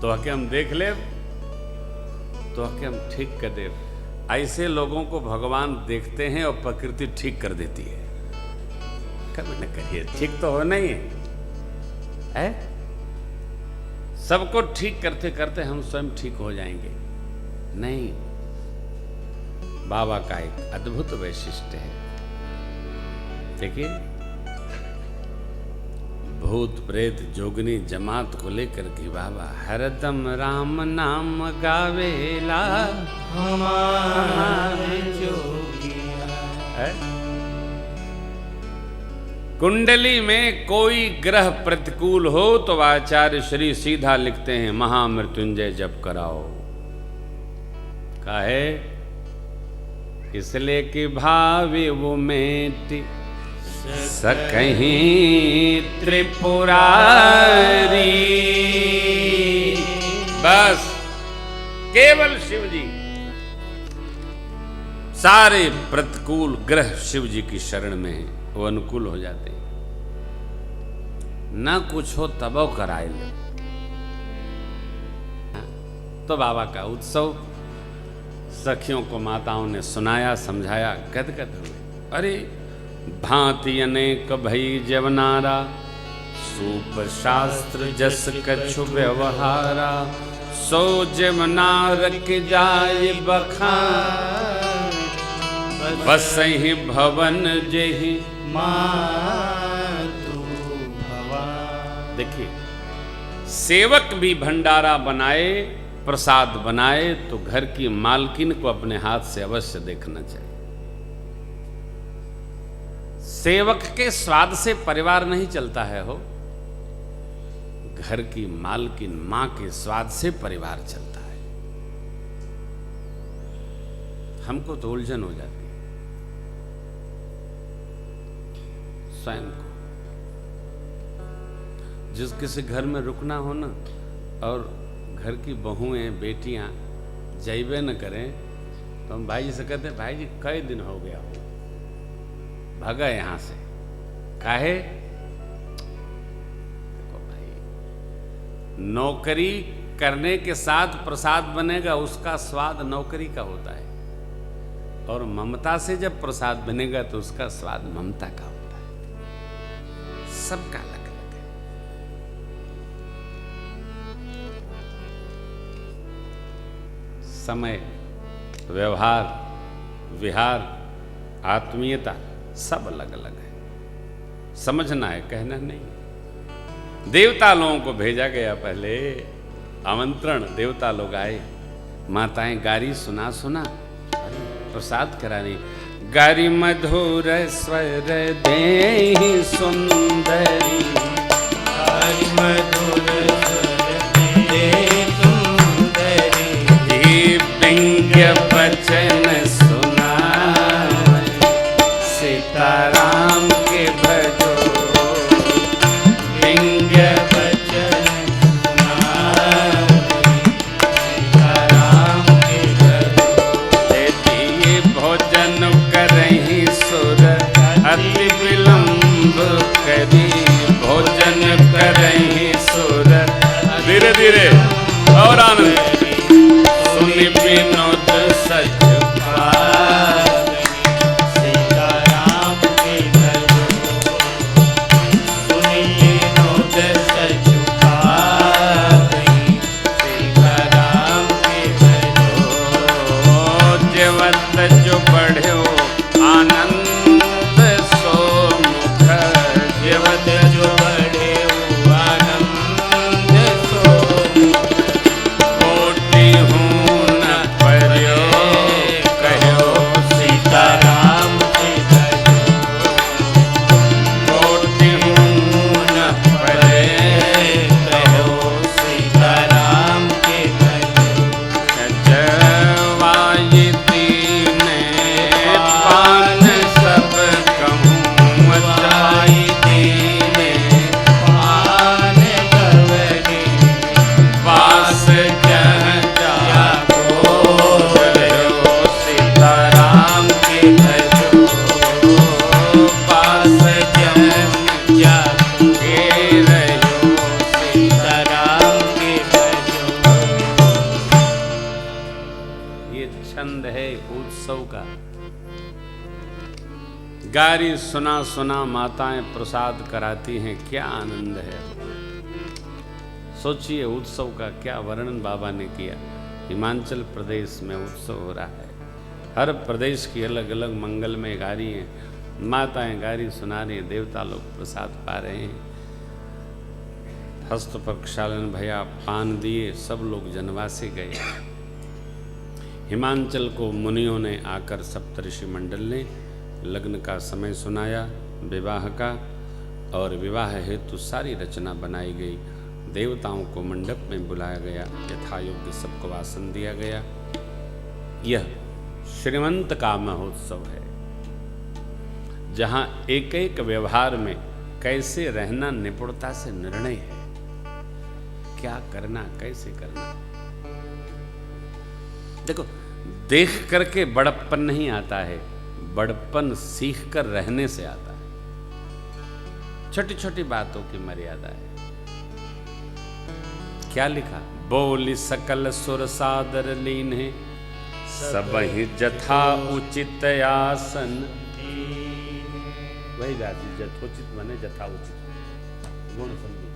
तो कि हम देख ले, तो कि हम ठीक कर दे। ऐसे लोगों को भगवान देखते हैं और प्रकृति ठीक कर देती है। कभी न करिए, ठीक तो होना ही है? सबको ठीक करते करते हम स्वयं ठीक हो जाएंगे? नहीं, बाबा का एक अद्भुत वैशिष्ट्य है। देखिए, भूत प्रेत जोगनी जमात को लेकर के बाबा हरदम राम नाम गावेला हमारे जोगिया। कुंडली में कोई ग्रह प्रतिकूल हो तो आचार्य श्री सीधा लिखते हैं महामृत्युंजय जप कराओ। काहे? इसलिए कि भावे वो मेट सकहीं त्रिपुरारी। बस केवल शिव जी, सारे प्रतिकूल ग्रह शिव जी की शरण में हैं, वो अनुकूल हो जाते हैं। ना कुछ हो तबो कराए ले। तो बाबा का उत्सव सखियों को माताओं ने सुनाया, समझाया, गदगद हुए। अरे भांति अनेक भई जवनारा, सूप शास्त्र जस कछु व्यवहारा, सो जवनार के जाय बखान, बसहि भवन जेहि मातु भवन। देखिए, सेवक भी भंडारा बनाए, प्रसाद बनाए तो घर की मालकिन को अपने हाथ से अवश्य देखना चाहिए। सेवक के स्वाद से परिवार नहीं चलता है हो, घर की मालकिन मां के स्वाद से परिवार चलता है। हमको तो उलझन हो जाती है स्वयं को। जिस किसी घर में रुकना हो ना, और घर की बहुएं बेटियां जाइबे न करें, तो हम भाई जी से कहते हैं, भाई जी कई दिन हो गया हो, भागा यहां से। काहे? देखो भाई, नौकरी करने के साथ प्रसाद बनेगा, उसका स्वाद नौकरी का होता है, और ममता से जब प्रसाद बनेगा तो उसका स्वाद ममता का होता है। सबका अलग अलग है। समय, व्यवहार, विहार, आत्मीयता सब अलग अलग है। समझना है, कहना नहीं। देवता लोगों को भेजा गया, पहले आमंत्रण, देवता लोग आए, माताएं गारी सुना प्रसाद करानी। गारी मधुर स्वर देहि सुंदरी, गारी मधुर स्वर देहि सुंदरी, व्यंग्य वचन सीताराम के भजो, व्यंग्य वचन सीताराम के भजो। दिए भोजन करहि सुर अति विलंब करी, भोजन करहि सुर। धीरे धीरे और आनंद। सुनि विनोद सच जो बढ़ो आनंद सो मुख, जवत जो बढ़े आनंद सो मुख। छंद है उत्सव का। गारी सुना सुना माताएं प्रसाद कराती हैं, क्या आनंद है। सोचिए उत्सव का क्या वर्णन बाबा ने किया। हिमाचल प्रदेश में उत्सव हो रहा है, हर प्रदेश की अलग अलग मंगलमय गारी हैं, माताएं गारी सुना रही हैं, देवता लोग प्रसाद पा रहे हैं। हस्त प्रक्षालन भया, पान दिए, सब लोग जनवासी गए। हिमाचल को मुनियों ने आकर सप्तऋषि मंडल ने लग्न का समय सुनाया, विवाह का, और विवाह हेतु सारी रचना बनाई गई। देवताओं को मंडप में बुलाया गया, यथायोग्य सबको आसन दिया गया। यह श्रीमंत का महोत्सव है, जहां एक एक व्यवहार में कैसे रहना निपुणता से निर्णय है, क्या करना कैसे करना। देखो, देख करके बड़प्पन नहीं आता है, बड़प्पन सीख कर रहने से आता है। छोटी छोटी बातों की मर्यादा है। क्या लिखा? बोली सकल सुर सादर लीन है, सब ही जथा उचित आसन। वही राजी जथोचित माने जथा उचित गुण समझो।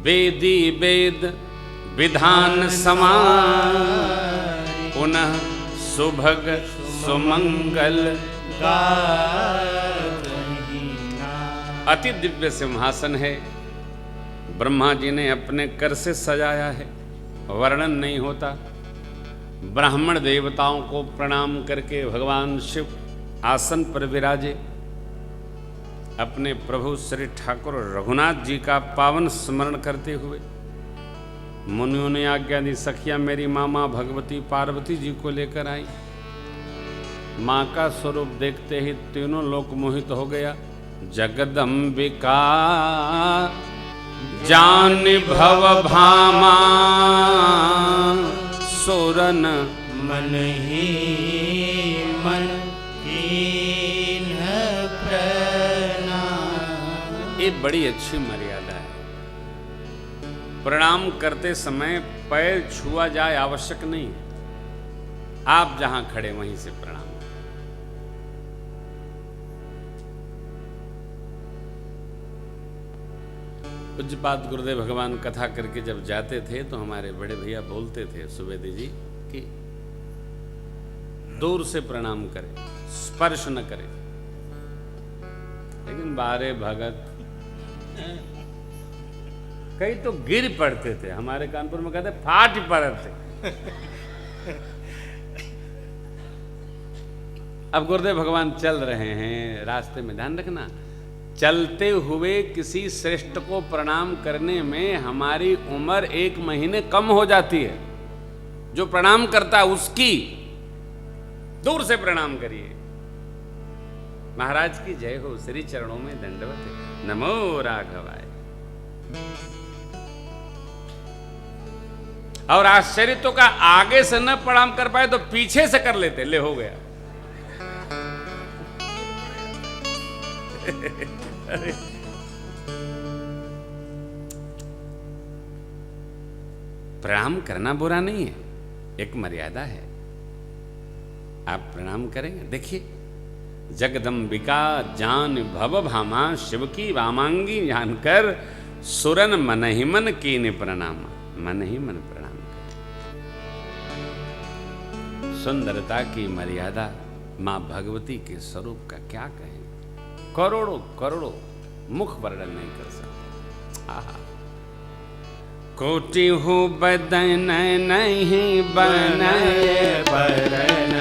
वेदी वेद विधान समान, पुनः सुभग सुमंगल अति दिव्य सिंहासन है। ब्रह्मा जी ने अपने कर से सजाया है, वर्णन नहीं होता। ब्राह्मण देवताओं को प्रणाम करके भगवान शिव आसन पर विराजे। अपने प्रभु श्री ठाकुर रघुनाथ जी का पावन स्मरण करते हुए मुनियों ने आज्ञा दी, सखिया मेरी मामा भगवती पार्वती जी को लेकर आई। माँ का स्वरूप देखते ही तीनों लोक मोहित हो गया। जगदम्बिका जान भव भामा, सुरन मन ही मन कीन्ह प्रणाम। ये बड़ी अच्छी मर्यादा है। प्रणाम करते समय पैर छुआ जाए आवश्यक नहीं, आप जहां खड़े वहीं से प्रणाम। पूज्यपाद गुरुदेव भगवान कथा करके जब जाते थे तो हमारे बड़े भैया बोलते थे सुवेदी जी कि दूर से प्रणाम करें, स्पर्श न करें। लेकिन बारे भगत कई तो गिर पड़ते थे, हमारे कानपुर में कहते फाट पड़ते। अब गुरुदेव भगवान चल रहे हैं रास्ते में, ध्यान रखना, चलते हुए किसी श्रेष्ठ को प्रणाम करने में हमारी उम्र 1 महीने कम हो जाती है। जो प्रणाम करता है उसकी दूर से प्रणाम करिए। महाराज की जय हो, श्री चरणों में दंडवत है, नमो राघवाय। और आश्चर्य तो का आगे से न प्रणाम कर पाए तो पीछे से कर लेते, ले हो गया। प्रणाम करना बुरा नहीं है, एक मर्यादा है। आप प्रणाम करेंगे। देखिए, जगदम्बिका जान भव भामा, शिव की वामांगी जानकर सुरन मन ही मन कीने प्रणाम, मन ही मन प्रणाम कर। सुंदरता की मर्यादा मां भगवती के स्वरूप का क्या कहें, करोड़ों करोड़ों मुख वर्णन नहीं कर सकते। आहा, कोटि हो बदन नहीं बनय बरन,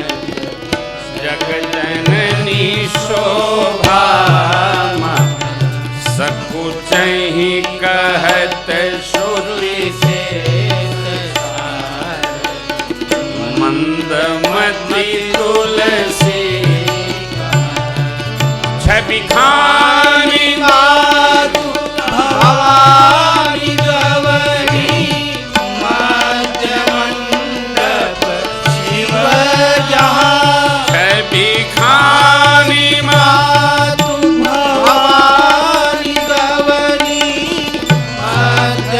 जग जननी शोभा, सकुच ही कहत श्रुति से, मंदमती तुलसी छवि खानी भवानी गवरी, मध्य मंडप शिव जहाँ, छवि खानी मातु भवानी गवरी, मध्य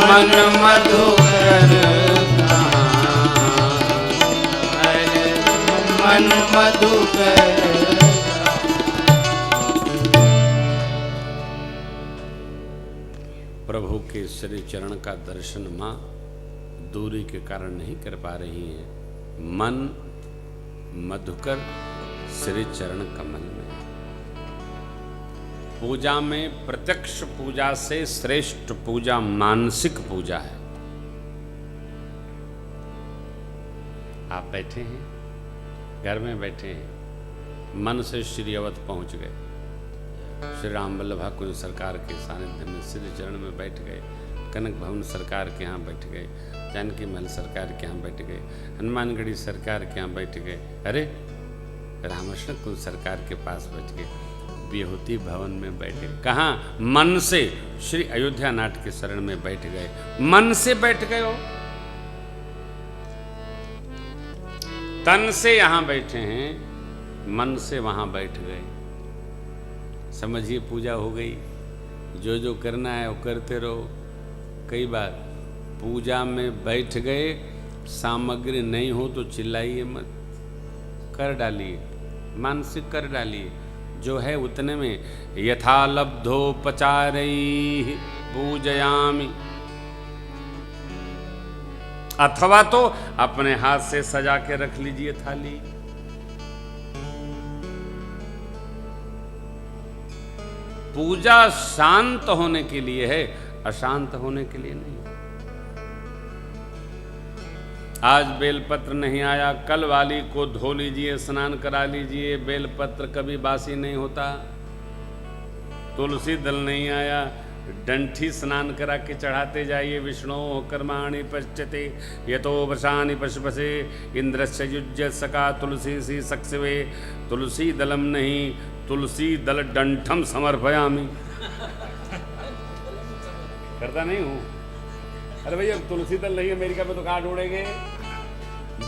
मन मधुकर मन मधुकर। प्रभु के श्री चरण का दर्शन माँ दूरी के कारण नहीं कर पा रही हैं। मन मधुकर श्री चरण कमल में। पूजा में प्रत्यक्ष पूजा से श्रेष्ठ पूजा मानसिक पूजा है। आप बैठे हैं, घर में बैठे हैं, मन से श्री अवध पहुंच गए, श्री राम वल्लभा कुंज सरकार के सानिध्य में श्री चरण में बैठ गए, कनक भवन सरकार के यहाँ बैठ गए, जानकी महल सरकार के यहाँ बैठ गए, हनुमानगढ़ी सरकार के यहाँ बैठ गए, अरे रामकृष्ण कुंज सरकार के पास बैठ गए, विभूति भवन में बैठे। कहाँ? मन से श्री अयोध्या नाथ के शरण में बैठ गए। मन से बैठ गए हो, तन से यहां बैठे हैं, मन से वहां बैठ गए। समझिए पूजा हो गई। जो जो करना है वो करते रहो। कई बार पूजा में बैठ गए, सामग्री नहीं हो तो चिल्लाइए मत, कर डालिए, मानसिक कर डालिए। जो है उतने में यथा लब्धोपचारैः पूजयामि, अथवा तो अपने हाथ से सजा के रख लीजिए थाली। पूजा शांत होने के लिए है, अशांत होने के लिए नहीं। आज बेलपत्र नहीं आया, कल वाली को धो लीजिए, स्नान करा लीजिए। बेलपत्र कभी बासी नहीं होता। तुलसी दल नहीं आया, डंठी स्नान करा के चढ़ाते जाइए। विष्णु कर्माणि पश्यते यतो वशानि पशुपसे इंद्रस्य युज्य सका तुलसी सी सक्ष्वे। तुलसी दलम नहीं, तुलसी दल डंठम समर्पयामि। करता नहीं हूं। अरे भैया तुलसी दल नहीं अमेरिका में तो कहाँ ढूंढेंगे?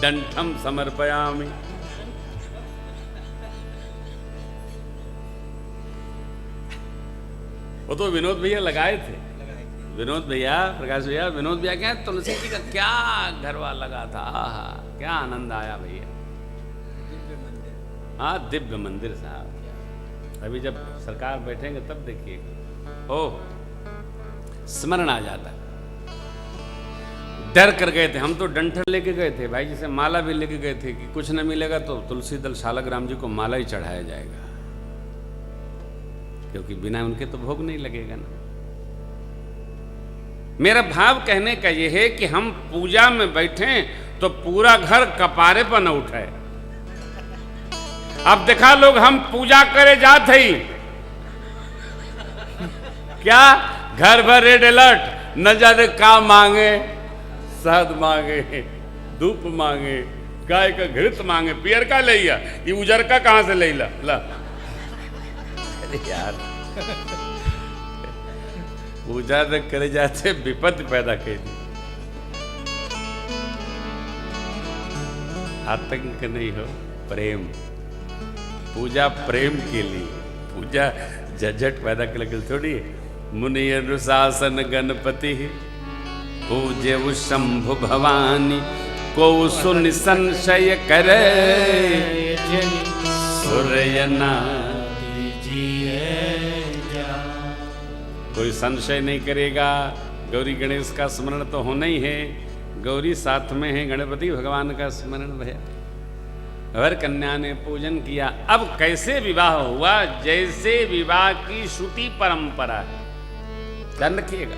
डंठम समर्पयामि। वो तो विनोद भैया लगाए थे। विनोद भैया, प्रकाश भैया, विनोद भैया क्या तुलसी जी का क्या घरवा लगा था। आहा, क्या आनंद आया भैया। हाँ, दिव्य मंदिर साहब। अभी जब सरकार बैठेंगे तब देखिएगा, ओह स्मरण आ जाता। डर कर गए थे हम तो, डंठल लेके गए थे भाई, जिसे माला भी लेके गए थे कि कुछ न मिलेगा तो तुलसी दल शालग्राम जी को माला ही चढ़ाया जाएगा, क्योंकि बिना उनके तो भोग नहीं लगेगा ना। मेरा भाव कहने का यह है कि हम पूजा में बैठे तो पूरा घर कपारे पर न उठाए। अब देखा लोग हम पूजा करे जाते ही क्या घर भर रेड अलर्ट, न जाने का मांगे, शहद मांगे, धूप मांगे, गाय का घृत मांगे, पियर का ले ये उजर का कहां से ले ला। अरे यार पूजा न करे जाते विपत्ति पैदा कर दी। आतंक नहीं हो, प्रेम। पूजा प्रेम के लिए, पूजा झंझट पैदा कर लगे थोड़ी। मुनि अनुशासन गणपति पूज्य शंभु भवानी, को सुनि संशय करे सूर्यना दीजिए। कोई संशय नहीं करेगा। गौरी गणेश का स्मरण तो होना ही है। गौरी साथ में है, गणपति भगवान का स्मरण भया। वर कन्या ने पूजन किया। अब कैसे विवाह हुआ? जैसे विवाह की श्रुति परंपरा है, ध्यान रखिएगा।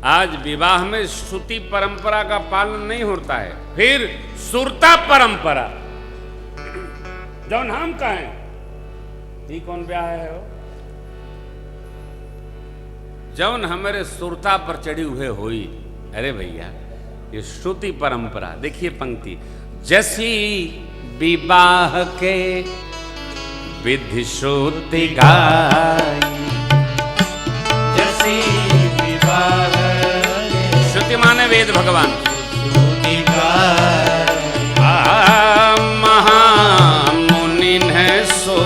आज विवाह में श्रुति परंपरा का पालन नहीं होता है, फिर सुरता परंपरा। जौन हम कहें ठीक कौन ब्याह है हो, जौन हमारे सुरता पर चढ़ी हुए हुई। अरे भैया ये श्रुति परंपरा। देखिए पंक्ति, जैसी विवाह के विधि श्रुति गाई, जैसी विवाह श्रुति माने वेद भगवान। श्रुति गाई, महामुनि है सो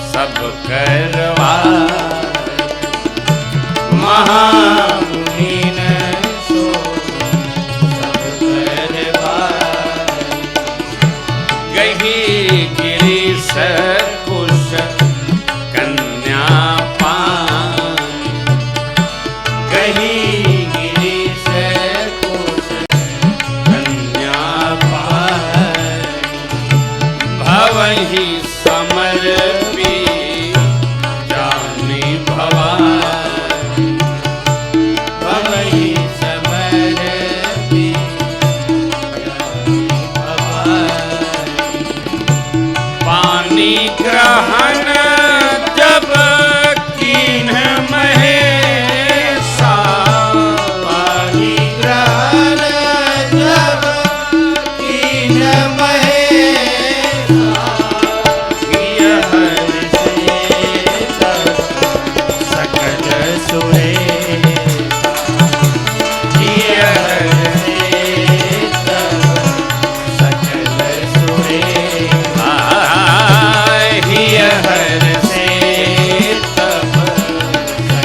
सब करवा, महामुनि न सोई सब कर भाई। गही गिरीश कुश कन्या पान, गही गिरीश कुश कन्या पाई। भवहि समर्पी जानी भवानी, भवहि समर्पी जानी भवानी। पानी ग्रहण जब कीन्ह महेशा, पानी ग्रहण जब कीन्ह महेशा। किया हर्षे तब सकल सुरेशा। किया हर्षे तब सकल सुरेशा। हिय हर्षे तब सकल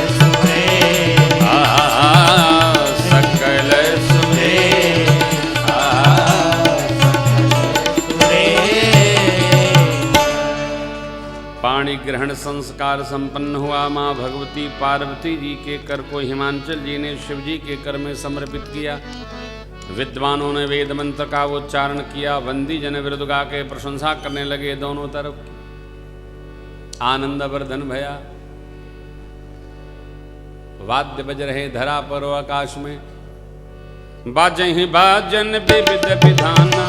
सुरेशा। सकल पाणी ग्रहण संस्कार संपन्न हुआ। माँ भगवती पार्वती जी के कर को हिमांचल जी ने शिव जी के कर में समर्पित किया। विद्वानों ने वेद मंत्र का उच्चारण किया। वंदी जन विरुद्ध गा के प्रशंसा करने लगे। दोनों तरफ आनंद वर्धन भया। वाद्य बज रहे धरा पर और आकाश में। बाजहि बाजन विविध विधाना,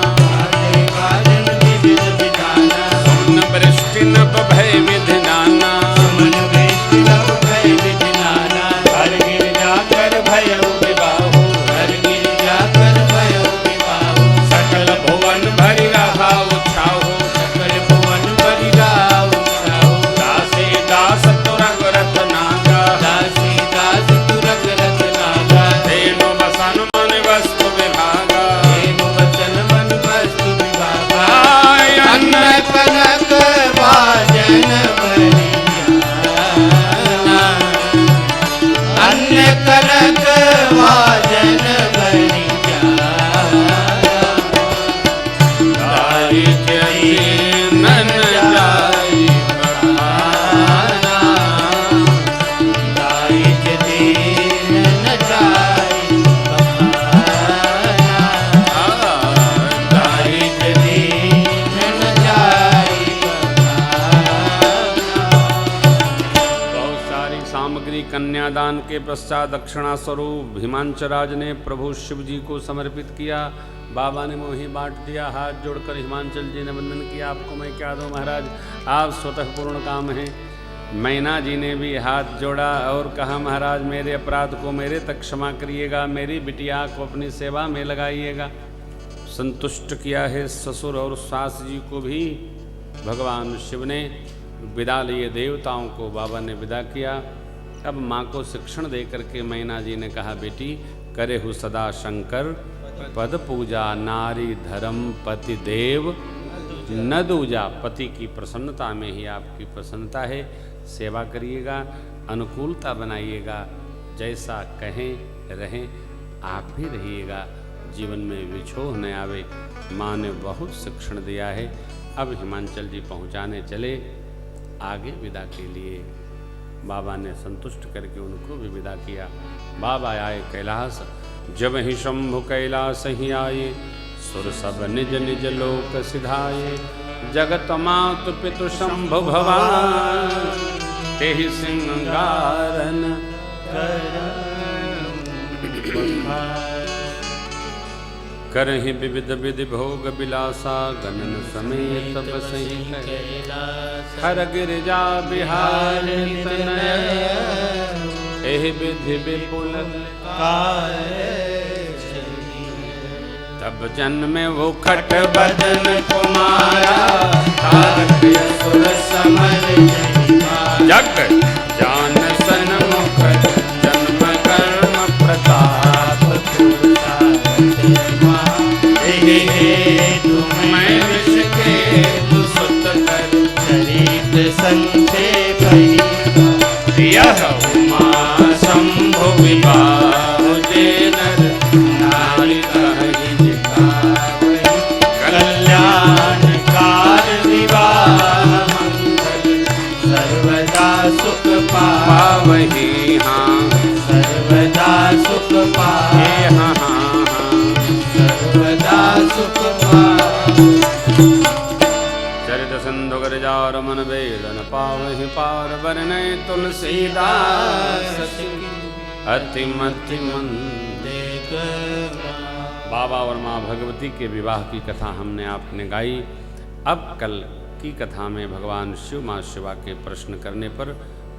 बाजन विविध विधाना। सुमन वृष्टि नभ भय विधि नाना। सुमन वृष्टि नभ भय विधि नाना। हर गिर जाकर भयउ विबाहु। हर गिर जाकर भयउ विबाहु। सकल भुवन भरि रहा उछाहु। सकल भुवन भरि रहा उछाहु। दासी दास तुरग रथ नागा। दासी दास तुरग रथ नागा। धेनु बसन मन वस्तु विभागा। धेनु वचन मन वस्तु विभागा। आय अन्न कनक भाजन बलियाना। अन्न कनक भाजन बलियाना। दारिक नन जाई बखाना। दारिक दीन न जाई बखाना। दारिक दीन न जाई बखाना। बहुत सारी सामग्री कन्यादान के पश्चात दक्षिणा स्वरूप हिमांचराज ने प्रभु शिव जी को समर्पित किया। बाबा ने मोही बांट दिया। हाथ जोड़कर हिमांचल जी ने वंदन किया। आपको मैं क्या दूं महाराज, आप स्वतः पूर्ण काम हैं। मैना जी ने भी हाथ जोड़ा और कहा महाराज मेरे अपराध को मेरे तक क्षमा करिएगा। मेरी बिटिया को अपनी सेवा में लगाइएगा। संतुष्ट किया है। ससुर और सास जी को भी भगवान शिव ने विदा लिए। देवताओं को बाबा ने विदा किया। अब माँ को शिक्षण दे करके मैना जी ने कहा बेटी करेहु सदा शंकर पद पूजा। नारी धर्म पति देव न दूजा। पति की प्रसन्नता में ही आपकी प्रसन्नता है। सेवा करिएगा, अनुकूलता बनाइएगा। जैसा कहें रहें, आप भी रहिएगा। जीवन में विछोह न आवे। माँ ने बहुत शिक्षण दिया है। अब हिमांचल जी पहुँचाने चले आगे विदा के लिए। बाबा ने संतुष्ट करके उनको भी विदा किया। बाबा आए कैलाश। जब ही शंभु कैलाश ही आए, सुर सब निज निज लोक सिधाए। जगत मातु पितु शंभु भवान, तेहि सिंगारन करहि विविध विधि भोग विलासा। गणन समेत बसहि कैलास, हर गिरिजा बिहारी तनय। एहि विधि विपुल तब जन्मे वो खट बदन कुमारा। तारक असुर समर जग जान सन्मुख, जन्म कर्म प्रताप मैं विष के दुसुत कर चरित संक्षेप यह उमा मन बेड़न पावहि पार बरनय तुलसीदास अति मति मंदे। बाबा और माँ भगवती के विवाह की कथा हमने आपने गाई। अब कल की कथा में भगवान शिव माँ शिवा के प्रश्न करने पर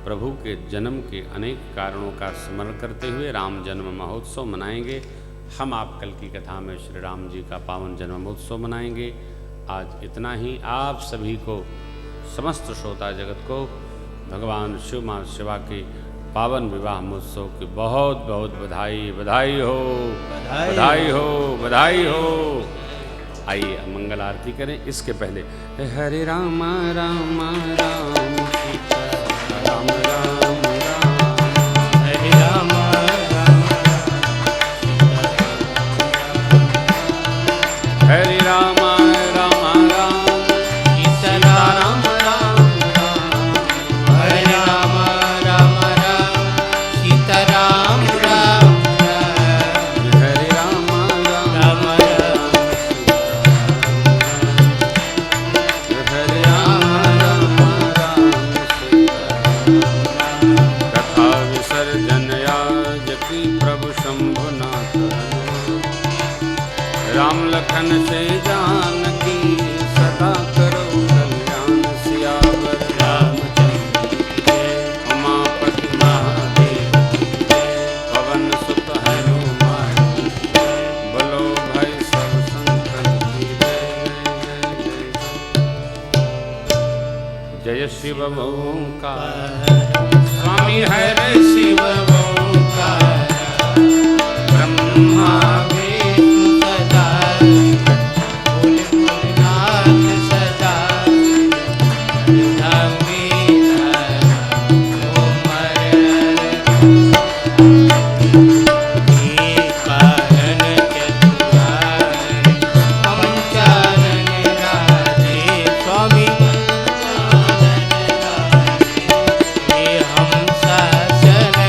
प्रभु के जन्म के अनेक कारणों का स्मरण करते हुए राम जन्म महोत्सव मनाएंगे। हम आप कल की कथा में श्री राम जी का पावन जन्म महोत्सव मनाएंगे। आज इतना ही। आप सभी को, समस्त श्रोता जगत को भगवान शिव माँ शिवा के पावन विवाह महोत्सव की बहुत बहुत बधाई। बधाई हो, बधाई हो, बधाई हो। आइए मंगल आरती करें। इसके पहले हरे राम राम राम सीता राम राम राम, हरे राम राम हरे राम राम राम सीता राम राम राम, हरे राम राम राम सीता राम राम राम, हरे राम राम राम राम हरे राम राम राम कथा विसर्जन आज की प्रभु शंभुनाथ राम लखन से जानकी सदा करो कल्याण सियावर रामचंद्र की जय, उमापति महादेव की जय, पवन सुत हनुमान की जय, बोलो भाई सब संतन की जय जय जय। जय शिव ओंकार स्वामी हरे शिव ओंकार ब्रह्मा विष्णु सदा बोल भोलेनाथ सदा धाम गीता ओम हरे हरे कारण चतुरारे पंचानन राधे स्वामी पंचानन राधे हम शासन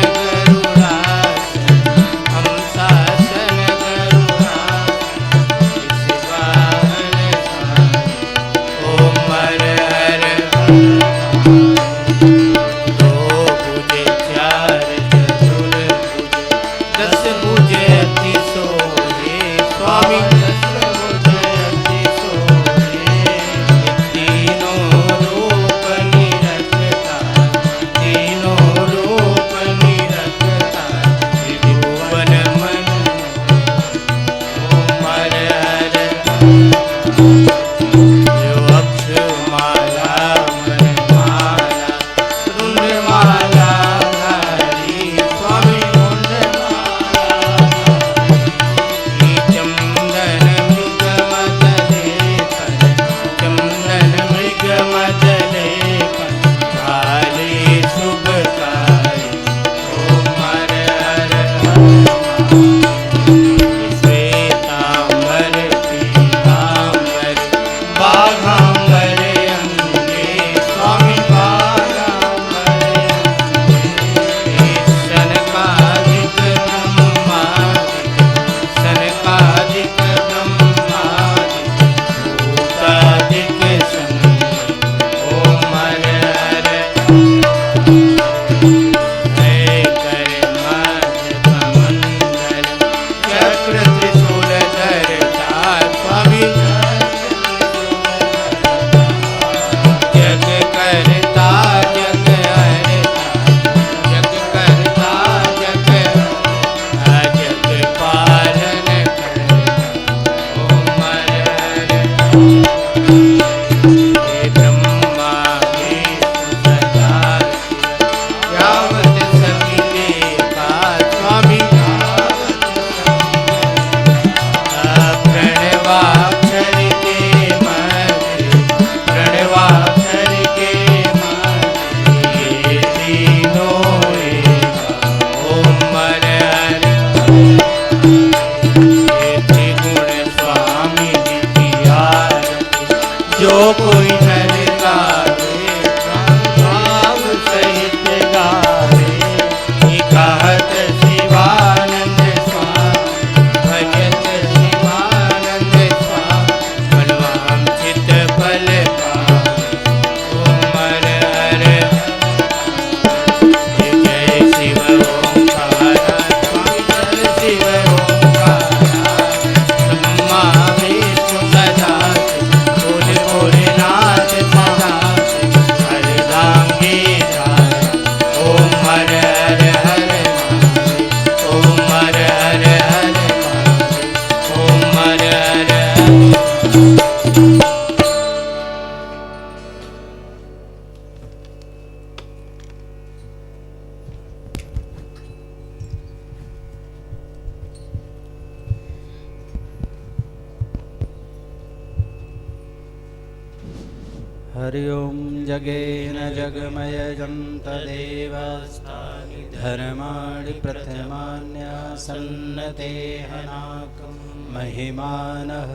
हरि ओं जगेन जगमयजन्त देवास्तानि धर्माणि प्रथमान्यासन्नतेहनाकं महिमानः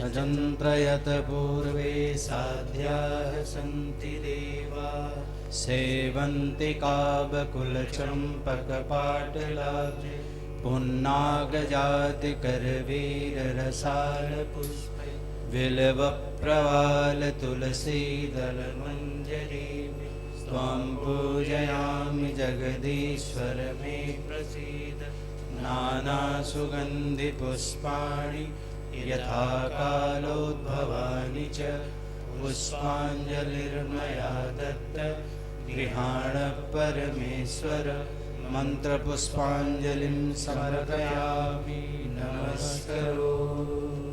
यजन्त्रयत पूर्वे साध्याः सन्ति देवा सेवन्ति काबकुलचम्पकपाटलाब्जे पुन्नागजातिकरवीररसालपुष्पे बिल्वप्रवालतुलसीदलमञ्जरीः त्वां पूजयामि जगदीश्वर मे प्रसीद नानासुगन्धिपुष्पाणि यथा कालोद्भवानि च पुष्पाञ्जलिर्मया दत्त गृहाण परमेश्वर मन्त्रपुष्पाञ्जलिं समर्पयामि नमस्करोमि।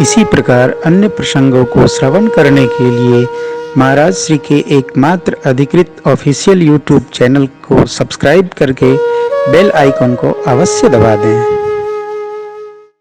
इसी प्रकार अन्य प्रसंगों को श्रवण करने के लिए महाराज श्री के एकमात्र अधिकृत ऑफिशियल यूट्यूब चैनल को सब्सक्राइब करके बेल आइकन को अवश्य दबा दें।